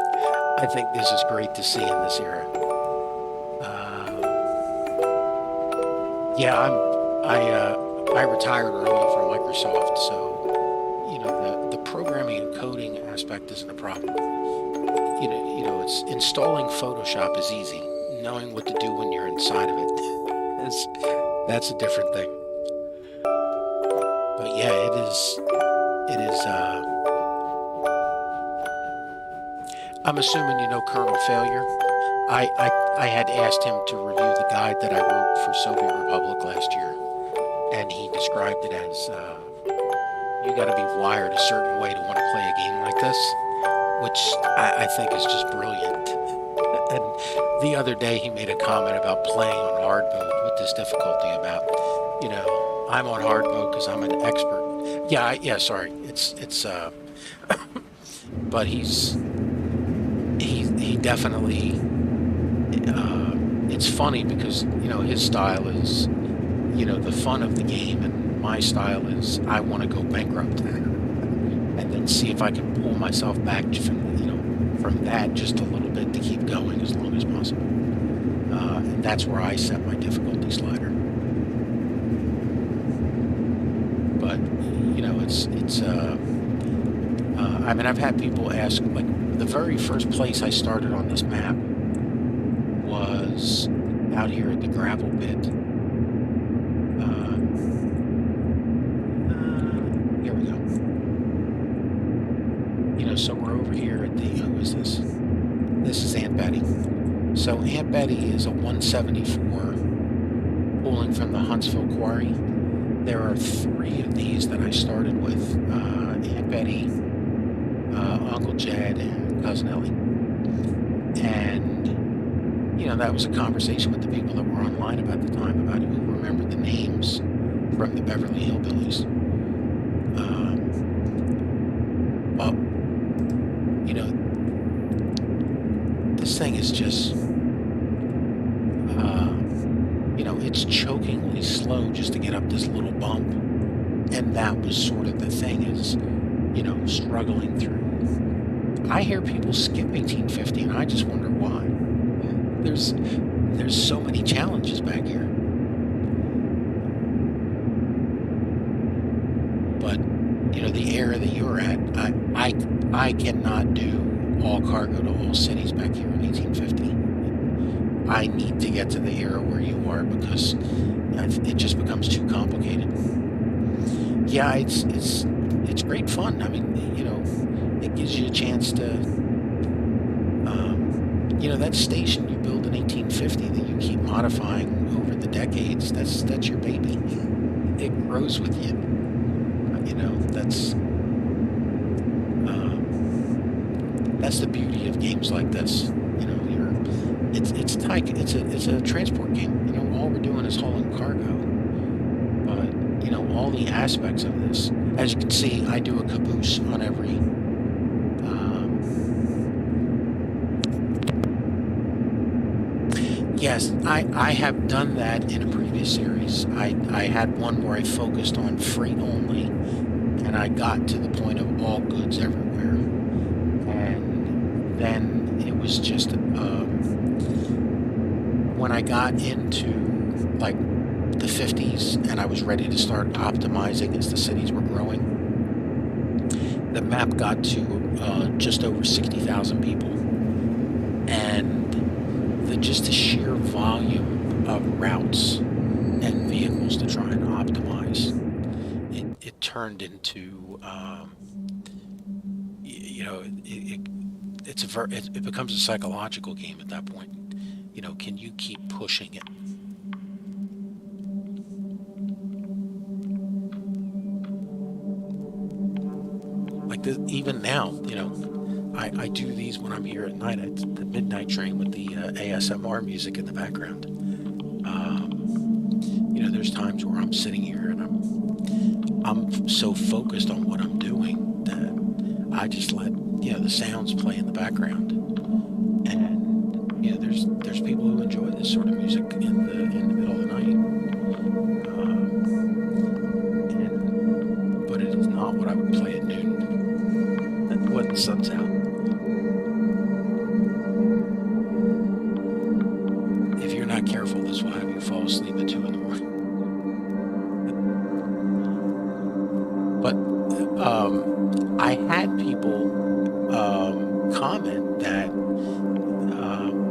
A: I think this is great to see in this era. Yeah, I retired early from Microsoft, so you know, the programming and coding aspect isn't a problem. You know, it's installing Photoshop is easy. Knowing what to do when you're inside of it, that's a different thing. But yeah, it is. I'm assuming you know Kerbal Failure. I had asked him to review the guide that I wrote for Soviet Republic last year, and he described it as you got to be wired a certain way to want to play a game like this, which I think is just brilliant. And the other day he made a comment about playing on hard mode with this difficulty, about, you know, I'm on hard mode because I'm an expert. Yeah, sorry. It's but he definitely, it's funny because, you know, his style is, you know, the fun of the game, and my style is I want to go bankrupt and then see if I can pull myself back from, you know, from that just a little bit to keep going as long as possible. And that's where I set my difficulty slider. But, you know, I mean, I've had people ask, like, the very first place I started on this map was out here at the gravel pit. Here we go. You know, so we're over here at the, who is this? This is Aunt Betty. So Aunt Betty is a 174 pulling from the Huntsville quarry. There are 3 of these that I started with, Aunt Betty, Uncle Jed, and Cousin Ellie. And, you know, that was a conversation with the people that were online about the time, about who remembered the names from the Beverly Hillbillies. But, you know, this thing is just, you know, it's chokingly slow just to get up this little bump. And that was sort of the thing, is, you know, struggling through. I hear people skip 1850, and I just wonder why. There's so many challenges back here. I cannot do all cargo to all cities back here in 1850. I need to get to the era where you are because it just becomes too complicated. Yeah, it's great fun. I mean, you know, it gives you a chance to, you know, that station you build in 1850 that you keep modifying over the decades, that's your baby. It grows with you. You know, that's the beauty of games like this. You know, it's a transport game. You know, all we're doing is hauling cargo. But you know, all the aspects of this, as you can see, I do a caboose on every. Yes, I have done that in a previous series. I had one where I focused on freight only, and I got to the point of all goods everywhere. And then it was just when I got into like the 50s and I was ready to start optimizing as the cities were growing, the map got to just over 60,000 people. And just the sheer volume of routes and vehicles to try and optimize, it turned into, you know, it becomes a psychological game at that point. You know, can you keep pushing it? Like even now, you know, I do these when I'm here at night. It's the midnight train with the ASMR music in the background. You know, there's times where I'm sitting here and I'm so focused on what I'm doing that I just let, you know, the sounds play in the background. And you know, there's people who enjoy this sort of music in the middle of the night. But it is not what I would play at noon when the sun's out. If you're not careful, this will have you fall asleep at 2 in the morning. But I had people comment that,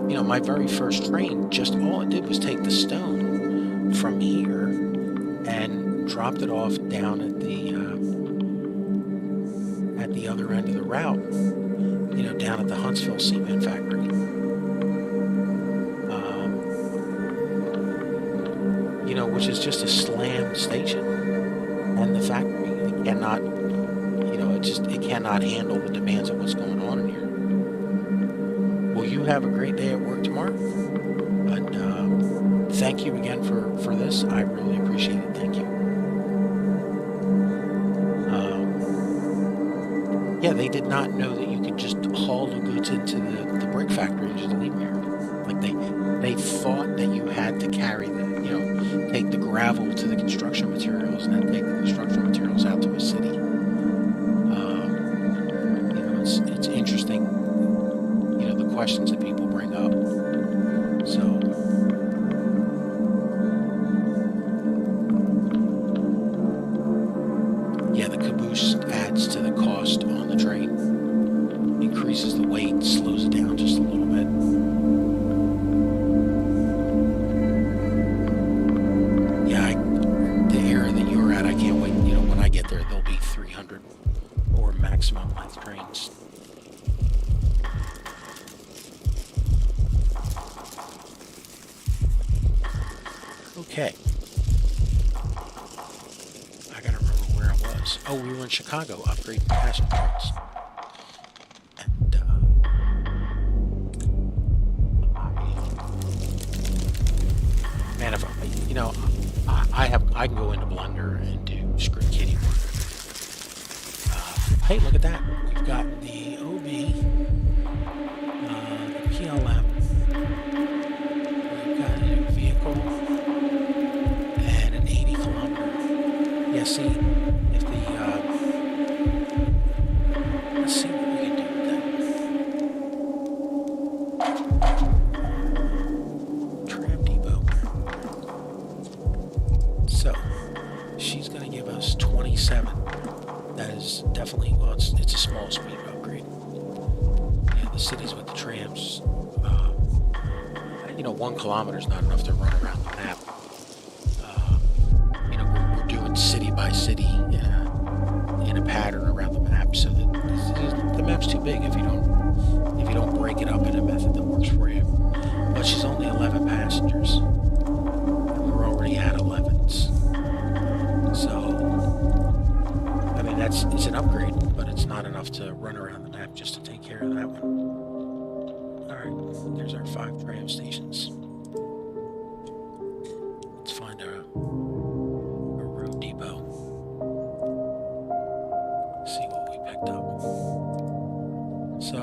A: you know, my very first train, just all it did was take the stone from here and dropped it off down at the other end of the route, you know, down at the Huntsville cement factory. You know, which is just a slammed station, and the factory, it cannot, you know, it cannot handle the demands of what's going on in here. Well, you have a great day at work tomorrow, and thank you again for this. I really appreciate it. Thank you. Yeah, they did not know that you could just haul the goods into the brick factory and just leave them here. Like they thought that you had to carry the, you know, take the gravel to the construction materials and then take the construction materials out to a city. You know, it's interesting, you know, the questions that people bring up. So. Yeah, the caboose adds to the cost on the train, increases the weight, slows it down just a little bit. Yeah, the area that you're at, I can't wait. You know, when I get there, there'll be 300 or maximum length trains. Okay. Oh, we were in Chicago upgrading passenger trains. And, man, if you know, I can go into Blender and do script kiddie work. Hey, look at that. We've got the OB, the PLM, we've got a new vehicle, and an 80 kilometer. Yeah, see. Let's see what we can do with that. Tram depot. So, she's going to give us 27. That is definitely, well, it's a small speed upgrade. the cities with the trams, 1 kilometer is not enough to run around the map. We're doing city by city in a pattern around the map, so that the map's too big if you don't break it up in a method that works for you. But she's only 11 passengers, and we're already at 11s. So, I mean, it's an upgrade, but it's not enough to run around the map just to take care of that one. Alright, there's our 5 tram stations. Let's find a road depot. See what we picked up. So,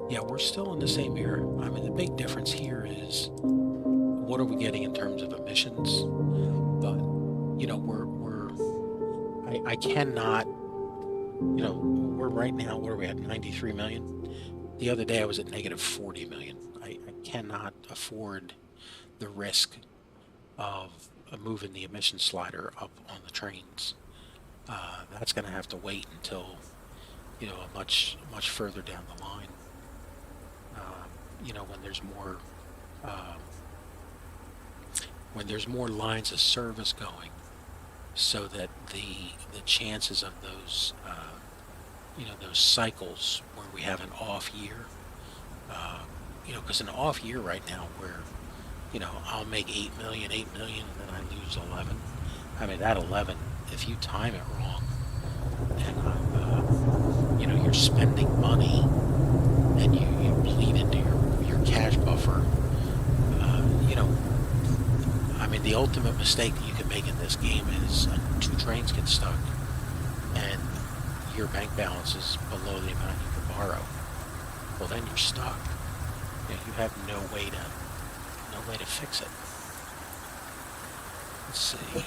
A: yeah, we're still in the same era. I mean, the big difference here is what are we getting in terms of emissions? But, I cannot, we're right now, what are we at, 93 million? The other day I was at negative 40 million. I cannot afford the risk of moving the emission slider up on the trains. That's going to have to wait until, much further down the line. When there's more lines of service going, so that the chances of those those cycles where we have an off year, because an off year right now where I'll make 8 million and then I lose 11. I mean, that 11, if you time it wrong and you're spending money and you bleed into your cash buffer, I mean, the ultimate mistake that you can make in this game is 2 trains get stuck and your bank balance is below the amount you can borrow. Well, then you're stuck. You have no way to fix it. Let's see.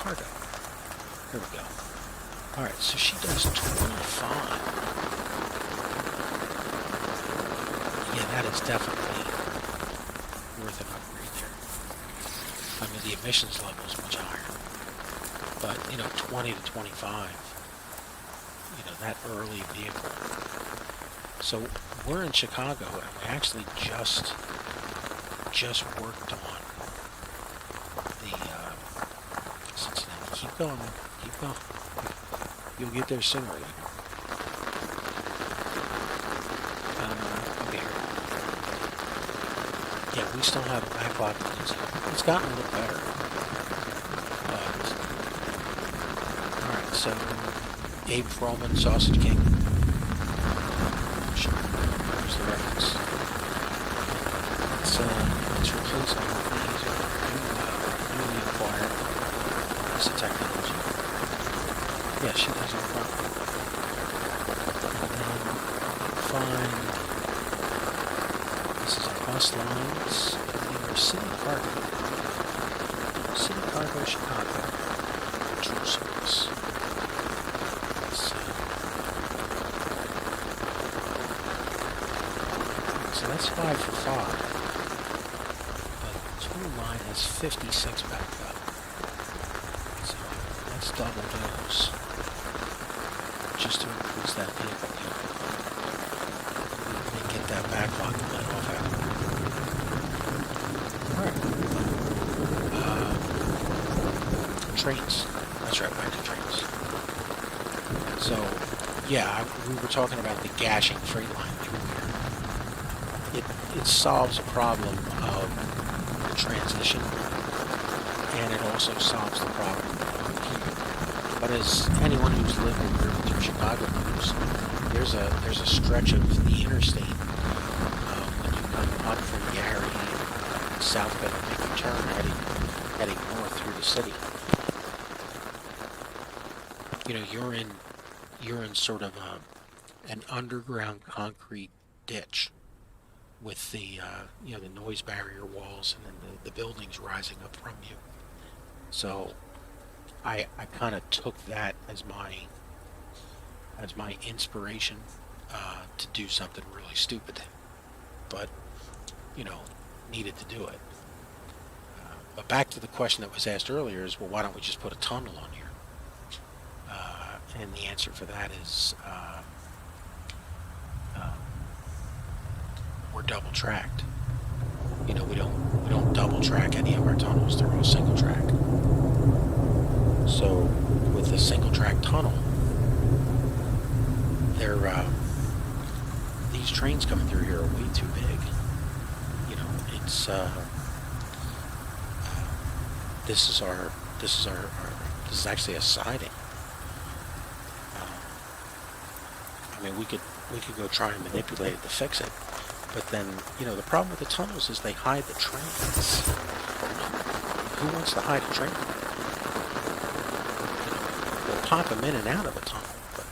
A: Cargo. Here we go. Alright, so she does 25. Yeah, that is definitely worth an upgrade there. I mean, the emissions level is much higher. But, 20 to 25, that early vehicle. So, we're in Chicago, and we actually just worked on the Cincinnati. Keep going, man. Keep going. You'll get there sooner or later. Okay. Yeah, we still have a backlog. It's gotten a little better. Alright, so Abe Froman, Sausage King. Sure. There's the reference. Let's replace all of these newly acquired piece of technology. Yeah, she does no problem. And then find, this is our bus lines, and then our city cargo. City cargo, Chicago. True service. So that's 5 for 5. The total line has 56 back up. So let's double those just to increase that vehicle count and get that backlog let off out. Alright. Trains. That's right, back to trains. So, yeah, we were talking about the gashing freight line through here. It solves a problem of the transition, and it also solves the problem of here. But as anyone who's lived and driven through Chicago knows, there's a stretch of the interstate when you come up from Gary and south of it and make a turn heading north through the city. You're in sort of an underground concrete ditch with the the noise barrier walls and then the buildings rising up from you. So I kind of took that as my inspiration to do something really stupid, but needed to do it. But back to the question that was asked earlier is, well, why don't we just put a tunnel on here? And the answer for that is double tracked. You know, we don't double track any of our tunnels. They're all single track. So with a single track tunnel, these trains coming through here are way too big. You know, it's this is actually a siding. I mean, we could go try and manipulate it to fix it, but then, you know, the problem with the tunnels is they hide the trains. Who wants to hide a train? They'll pop them in and out of a tunnel, but,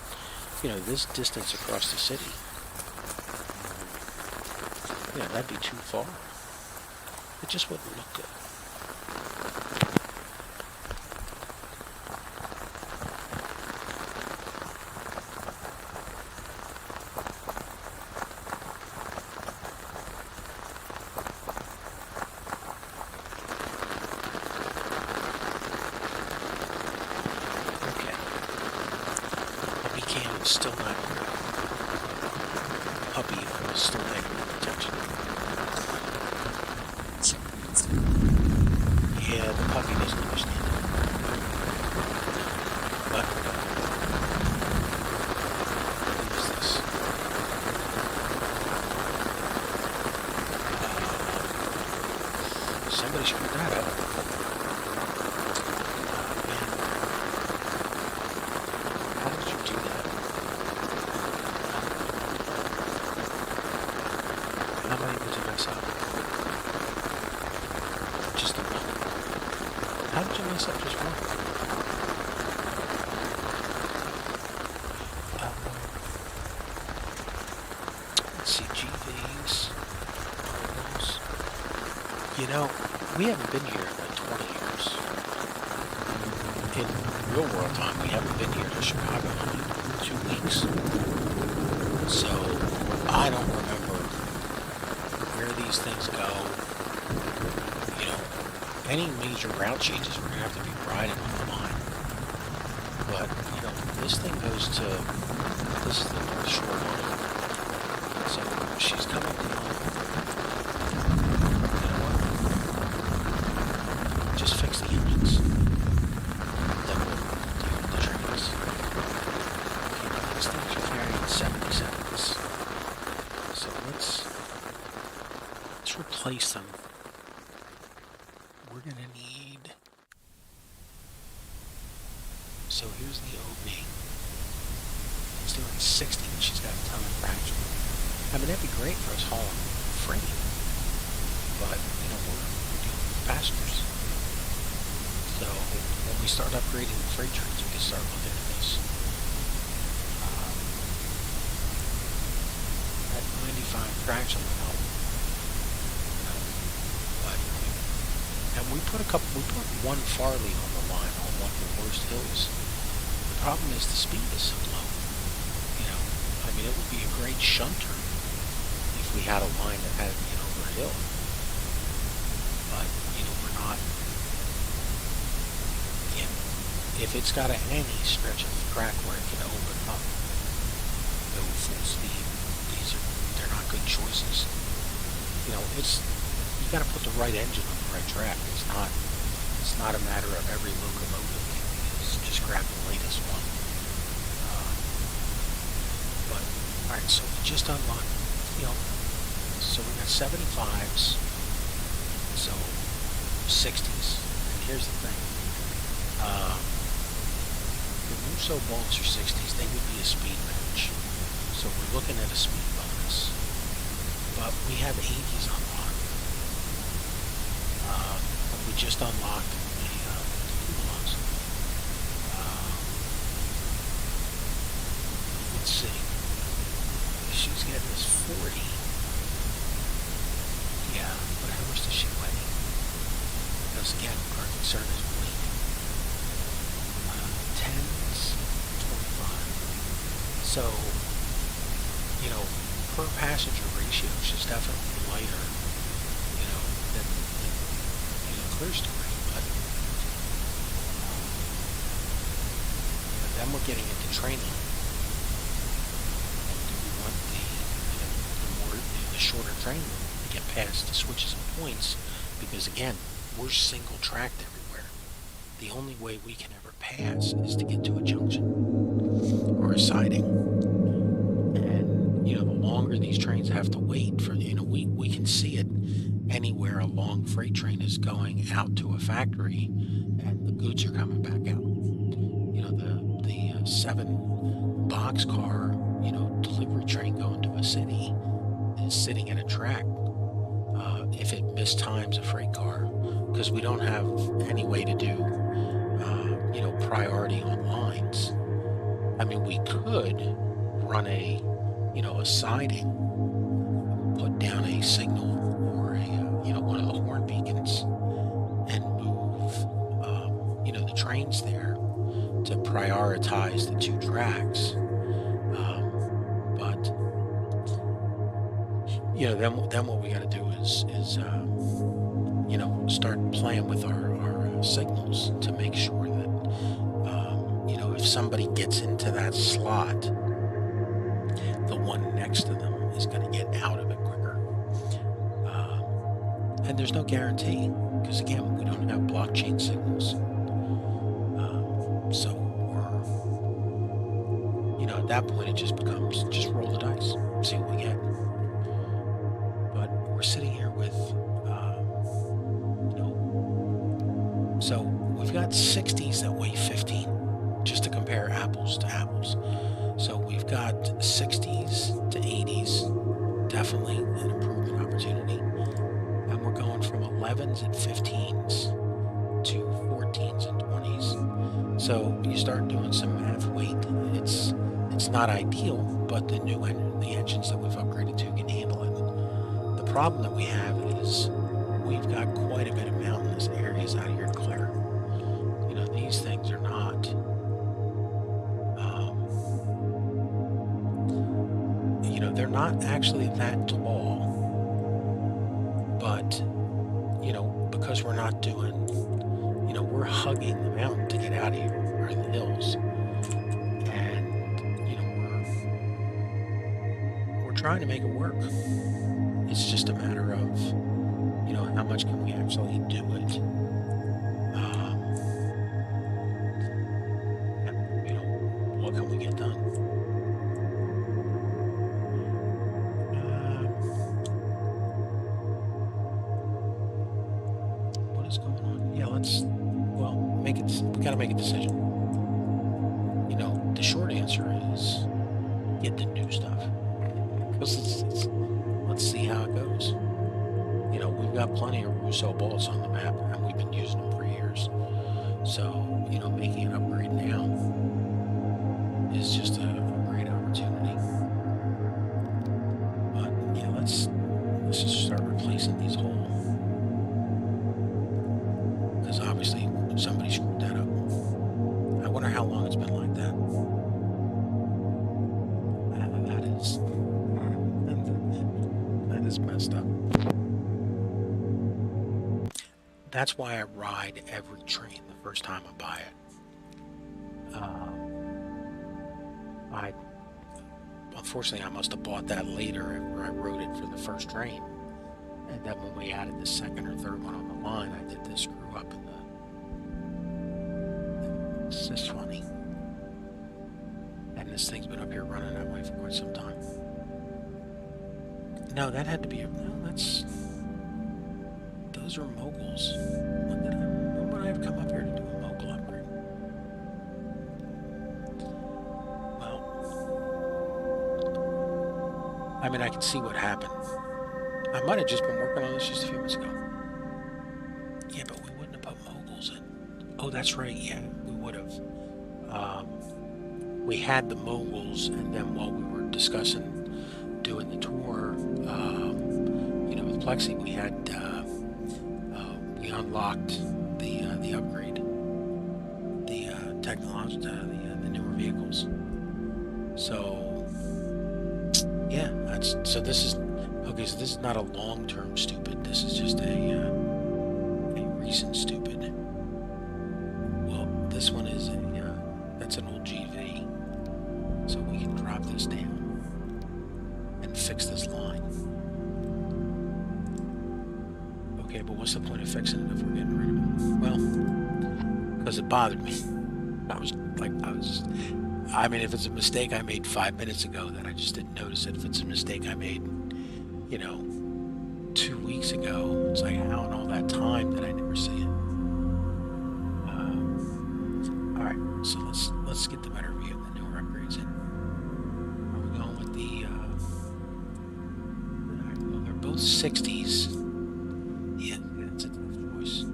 A: you know, this distance across the city, yeah, that'd be too far. It just wouldn't look good. Still not here. Puppy is still negative attention. Yeah, the puppy doesn't understand it. But what is this? Somebody screwed that up. How did you mess up just one? Let's see, GVs. You know, we haven't been here in like 20 years. In real world time, we haven't been here to Chicago in 2 weeks. So, I don't remember where these things go. You know, any major route changes, we're going to have to be riding on the line. But, you know, this thing goes to, this is the North Shore line. So, she's coming down. You know what? Just fix the engines. Then we'll do the trains. Okay, now these things are carrying 70 seconds. So let's replace them. We're going to need... So here's the OB. It's doing 60, and she's got a ton of fracture. I mean, that'd be great for us hauling freight. But, you know, we're dealing with passengers. So when we start upgrading the freight trains, we can start looking at this. That 95 fraction will help. And we put one Farley on the line on one of the worst hills. The problem is the speed is so low. You know, I mean, it would be a great shunter if we had a line that had to be over a hill. But, you know, we're not. You know, if it's got any stretch of crack where it can open up, go full speed, they're not good choices. You know, you got to put the right engine on the right track. It's not a matter of every locomotive is just grab the latest one. But all right, so we just unlocked. You know, so we got 75s, so 60s. And here's the thing: the Musso bolts are 60s. They would be a speed match. So we're looking at a speed bonus. But we have 80s unlocked. We just unlocked the coupons. Let's see. She's getting this 40. Yeah, but how much does she weigh? Because again, our concern is weight. 10s, 25. So, you know, per passenger ratio, she's definitely lighter, you know, than clear story, but then we're getting into training. Do we want the shorter train to get past the switches and points, because again, we're single tracked everywhere. The only way we can ever pass is to get to a junction or a siding. And, you know, the longer these trains have to wait for, you know, we can see it anywhere a long freight train is going out to a factory and the goods are coming back out. You know, the 7 boxcar, you know, delivery train going to a city is sitting at a track. If it mistimes a freight car, because we don't have any way to do, you know, priority on lines. I mean, we could run a, you know, a siding, put down a signal or a, you know, one of the horn beacons, and move, you know, the trains there to prioritize the 2 tracks. But you know, then what we got to do is you know, start playing with our signals to make sure that you know, if somebody gets into that slot, the one next to them is going to get out of it quicker. And there's no guarantee, because again, we don't have blockchain signals. So we're, you know, at that point it just becomes just roll the dice, see what we get. But we're sitting here with, you know, so we've got 60s that weigh 15, just to compare apples to apples. So we've got 60s to 80s, definitely an improvement opportunity. And we're going from 11s and 15s to 14s and 20s. So you start doing some math weight. It's not ideal, but the engines that we've upgraded to can handle it. The problem that we have is we've got quite a bit of mountainous areas out here to clear. You know, these things are not, you know, they're not actually that tall, but, you know, because we're not doing, you know, we're hugging the mountain to get out of here, or the hills, and, you know, we're trying to make it work. It's just a matter of, you know, how much can we actually do it. You know, what can we get done? What is going on? Yeah, well, we gotta make a decision. You know, the short answer is get the new stuff. Let's see how it goes. You know, we've got plenty of Rousseau bolts on the map, and we've been using them for years. So, you know, making an upgrade now is just a great opportunity. But yeah, let's just start replacing these whole, because obviously somebody screwed that up. I wonder how long it's been like that. That is messed up. That's why I ride every train the first time I buy it. Unfortunately, I must have bought that later after I rode it for the first train. And then when we added the second or third one on the line, I did this screw up in the... It's just funny. And this thing's been up here running that way for quite some time. No, that had to be... No, that's... Those are moguls. When would I have come up here to do a mogul upgrade? Well... I mean, I can see what happened. I might have just been working on this just a few minutes ago. Yeah, but we wouldn't have put moguls in. Oh, that's right, yeah, we would have. We had the moguls, and then while we were discussing doing the tour, you know, with Plexi, we had, we unlocked the upgrade, the technology, the newer vehicles. So, yeah, so this is, okay, so this is not a long-term stupid, this is just a recent stupid. Well, this one is that's an old GV, so we can drop this down and fix this line. but what's the point of fixing it if we're getting rid of it? Well, because it bothered me. I mean, if it's a mistake I made 5 minutes ago, then I just didn't notice it. If it's a mistake I made, 2 weeks ago, it's like, how in all that time did I never see it? All right, so let's get the better view of the newer upgrades in. Are we going with the? Well, they're both 60s. Yeah, that's a tough choice.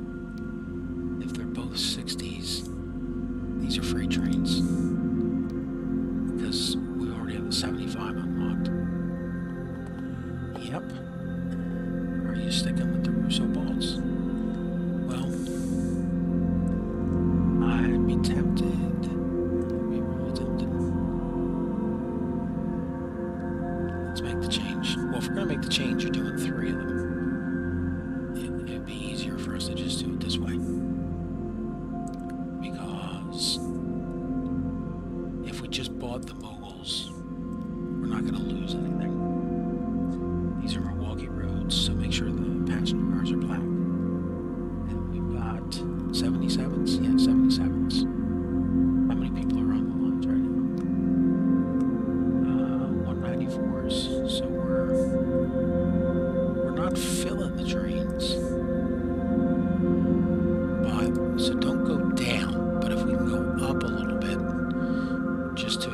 A: If they're both 60s, these are freight trains. Because we already have the 75 unlocked. Yep. Are you sticking with the Russo bolts? Well, I'd be tempted. I'd be really tempted. Let's make the change. Well, if we're going to make the change, you're doing 3 of them. It'd be easier for us to just do it this way. Because if we just bought the moguls, we're not going to lose anything. These are Milwaukee roads, so make sure the passenger cars are black. And we've got 77s? Yeah, 77s. How many people are on the lines right now? 194s. So we're not filling the trains. So don't go down, but if we can go up a little bit, just to,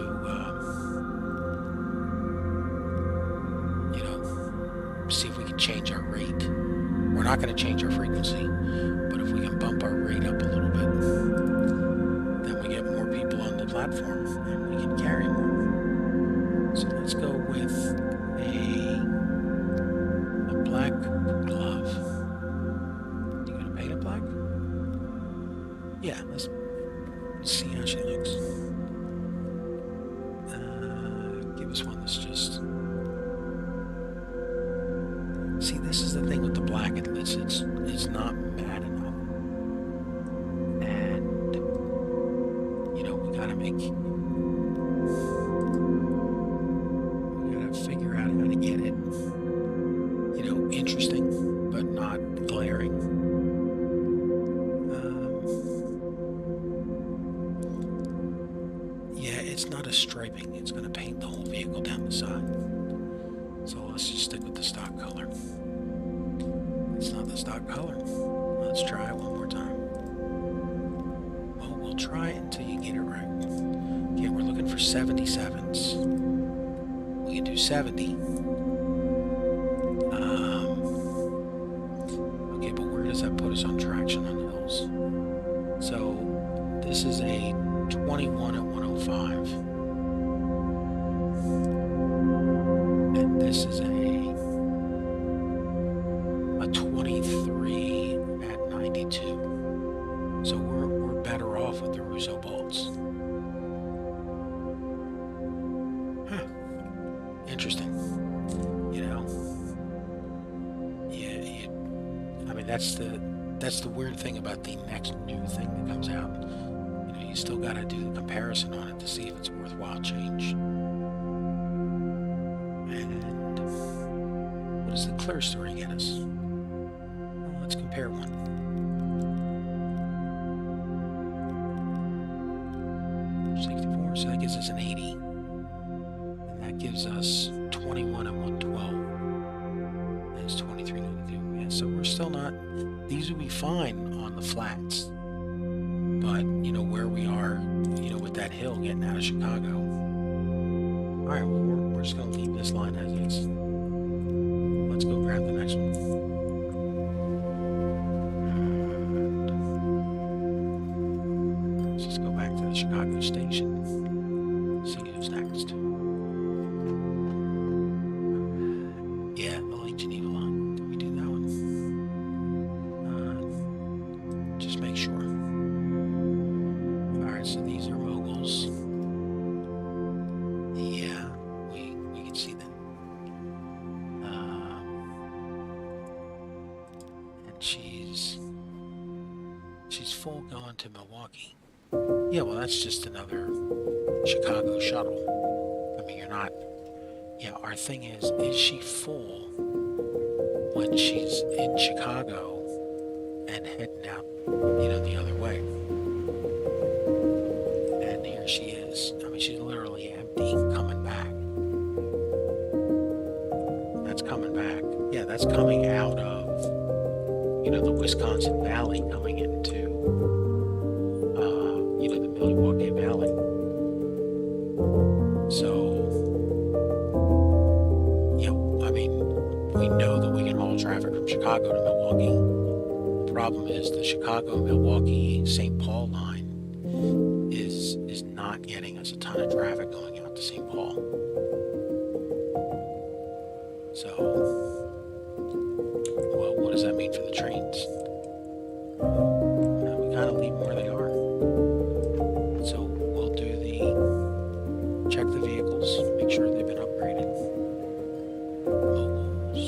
A: see if we can change our rate. We're not going to change our frequency, but if we can bump our rate up a little bit, then we get more people on the platform and we can carry more. So let's go with a black glove. You gonna paint it black? Yeah, let's see how she looks. Give us one that's just... See, this is the thing with the black. It's not bad enough. And, we gotta figure out how to get it, interesting, but not glaring. Yeah, it's not a striping. It's going to paint the whole vehicle down the side. So let's just stick with the stock color. It's not the stock color. Let's try it one more time. Well, we'll try it until you get it right. Okay, we're looking for 77s. We can do 70. Okay, but where does that put us on traction on hills? So this is a 21 at 105. And this is a 23 at 92. So we're better off with the Russo bolts. Huh. Interesting. Yeah, I mean that's the weird thing about the next new thing that comes out. You still got to do the comparison on it to see if it's a worthwhile change. And what does the clear story get us? Well, let's compare one. $64, so that gives us an 80. And that gives us 21 and 112. That's 23.92. Yeah, so we're still not... These would be fine on the flats. But, where we are, with that hill getting out of Chicago. All right, well, we're just going to leave this line as is. Let's go grab the next one. And let's just go back to the Chicago station. See who's next. Yeah, the Lake Geneva line. Did we do that one? Just make sure. So these are moguls. Yeah, we can see them. And she's full going to Milwaukee. Yeah, well, that's just another Chicago shuttle. I mean, you're not... Yeah, our thing is she full when she's in Chicago and heading out, the other way. And here she is. I mean, she's literally empty, coming back. That's coming back. Yeah, that's coming out of, the Wisconsin Valley, coming into, the Milwaukee Valley. So, I mean, we know that we can haul traffic from Chicago to Milwaukee. The problem is the Chicago, Milwaukee, St. Paul line is not getting us a ton of traffic going out to St. Paul. So, well, what does that mean for the trains? We kind of leave them where they are. So we'll do check the vehicles, make sure they've been upgraded. Moguls.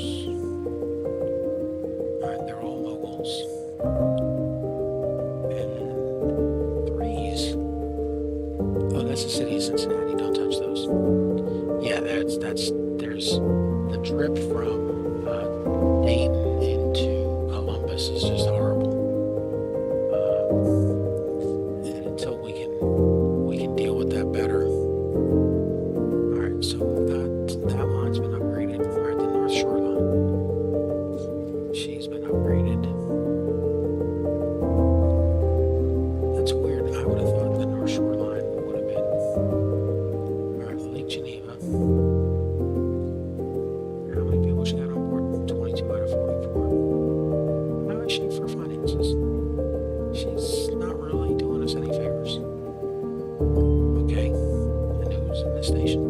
A: Alright, they're all moguls. And threes. Oh, that's the city of Cincinnati. Don't touch those. Yeah, there's the trip from Dayton into Columbus is just horrible. And until we can deal with that better. Alright, so that line's been upgraded. Alright, the North Shore line. She's been upgraded. That's weird. I would have thought the North Shore line would have been. Alright, Lake Geneva. How many people she got on board? 22 out of 44. How is she for finances? She's not really doing us any favors. Okay, and who's in the station?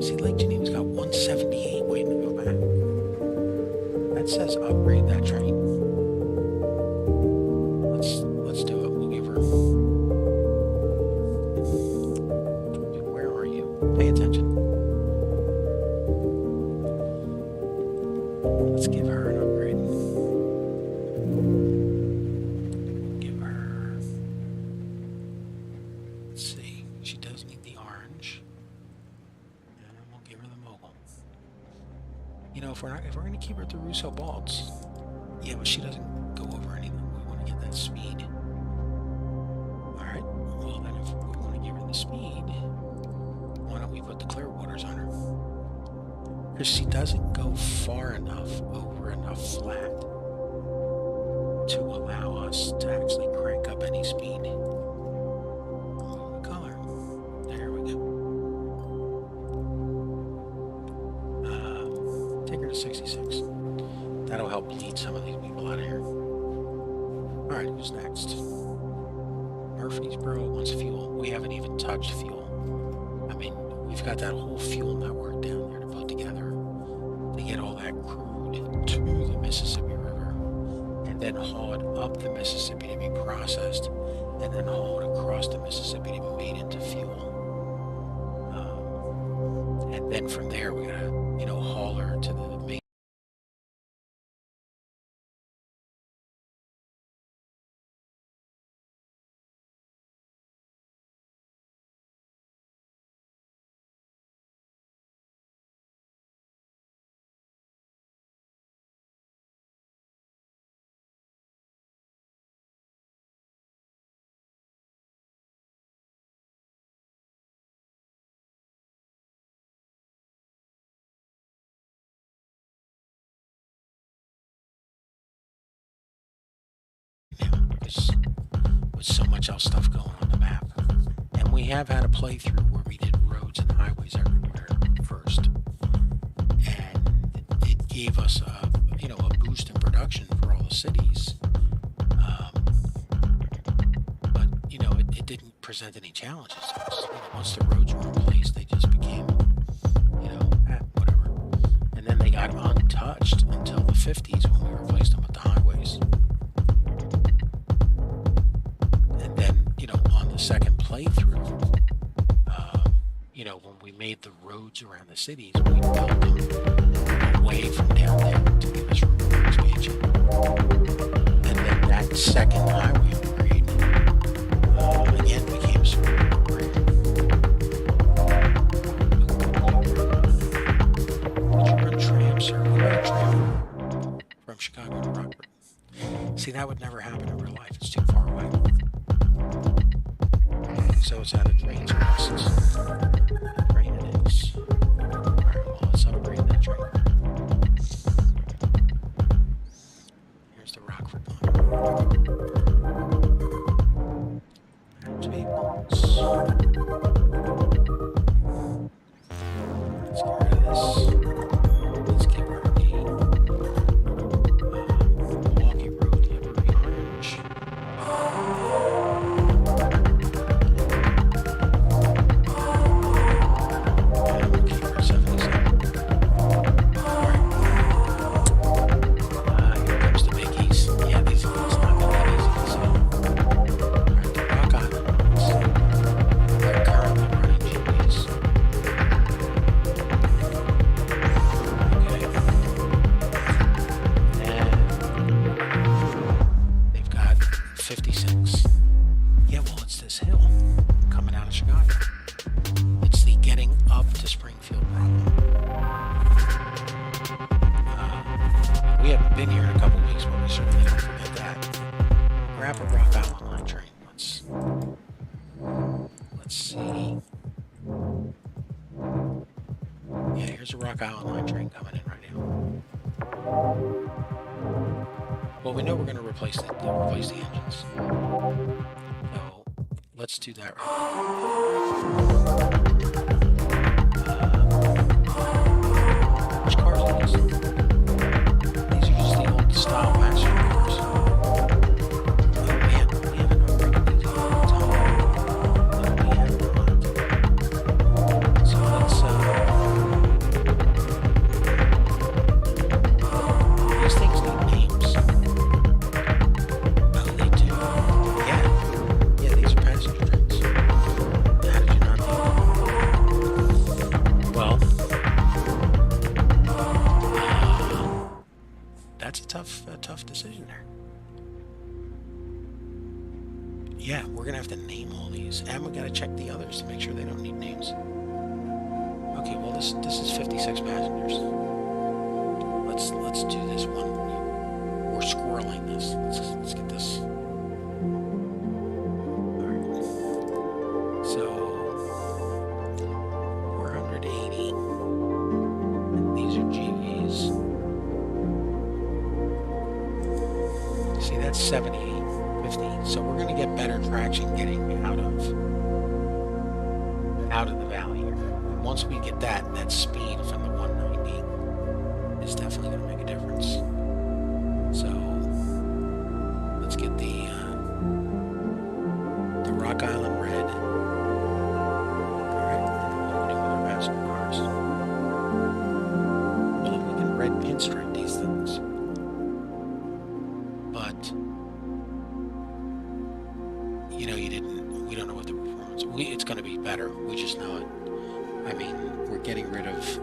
A: See, Lake Geneva's got 178 waiting to go back. That says upgrade that train. Let's do it. We'll give her. Where are you? Pay attention. Let's give her an upgrade. Give her. Let's see. She does need the orange. And we'll give her the mogul. If we're going to keep her at the Russo Balts, yeah, but she doesn't go over anything. We want to get that speed. Alright, well then if we want to give her the speed, why don't we put the Clearwaters on her? Because she doesn't go far enough over enough flat to allow us to actually crank up any speed. Color. There we go. Take her to 66. That'll help lead some of these people out of here. Alright, who's next? Murfreesboro wants fuel. We haven't even touched fuel. I mean, we've got that whole fuel network down there to put together to get all that crude to the Mississippi River and then haul it up the Mississippi to be processed and then haul it across the Mississippi to be made into fuel. And then from there we gotta, haul her to the main. With so much else stuff going on the map. And we have had a playthrough where we did roads and highways everywhere first. And it gave us a boost in production for all the cities. But it didn't present any challenges to us. Once the roads were in place, they just became, whatever. And then they got untouched until the 50s when we replaced them with the highways. On the second playthrough, when we made the roads around the cities, we built them away from down there to give us room for expansion. And then that second highway upgrade, again, became super great. Would you run trams, sir? We got a tram from Chicago to Rockford. See, that would never happen in real life. It's too far away. So it's out of trains or buses. Train it is. Alright, well, let's upgrade that train. Here's the Rockford line. There's vehicles. Let's get rid of this. Let's get rid of the Milwaukee Road livery orange. Well, we know we're going to replace the engines. So let's do that right now. Which cars are these? These are just the old style passenger cars. Oh man, we haven't upgraded these in a long time. No, we have not. So let's these things need names. Oh, they do. Yeah. Yeah, these are passenger trains. How did you not know that? Well, that's a tough decision there. Yeah, we're gonna have to name all these, and we gotta check the others to make sure they don't need names. Okay, well this is 56 passengers. Let's do this one. We're squirreling this. Let's get this. Alright. So 480. These are GVs. See, that's 78, 50. So we're gonna get better traction getting out of the valley here. And once we get that speed from the 190 is definitely going to make a difference. So let's get the Rock Island Red. Alright, and then what do we do with our passenger cars? Well, if we can red pinstripe these things. But you know, we don't know what the performance. It's going to be better. We just know it. I mean, we're getting rid of,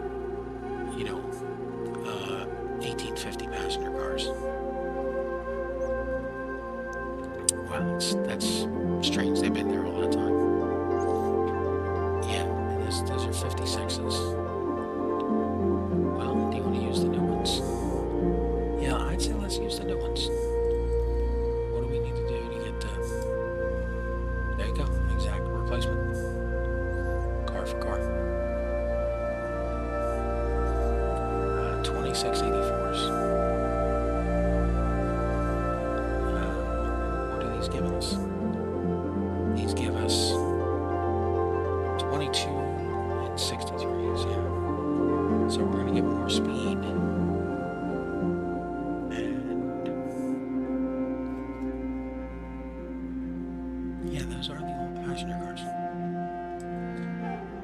A: you know, 1850 passenger cars. Wow, that's strange. They've been there all that time. Yeah, and those are 56s. Well, do you want to use the new ones? Yeah, I'd say let's use the new ones. What do we need to do to get the... There you go, exact replacement. Car for car. 2684s. What are these giving us? These give us 22 and 63s, yeah. So we're going to get more speed. And yeah, those are the old passenger cars.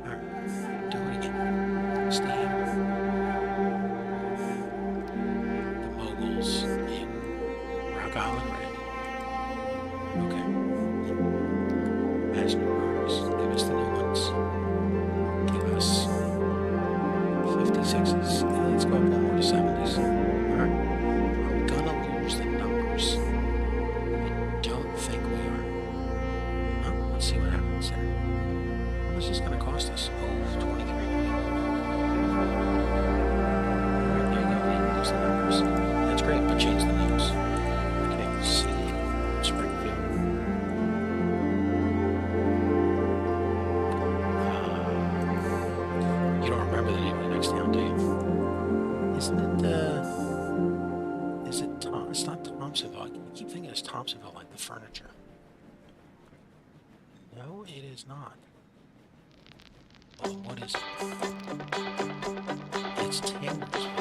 A: Alright, do it again. Steam. Thompsonville like the furniture. No, it is not. Well, what is it? It's Taylor's.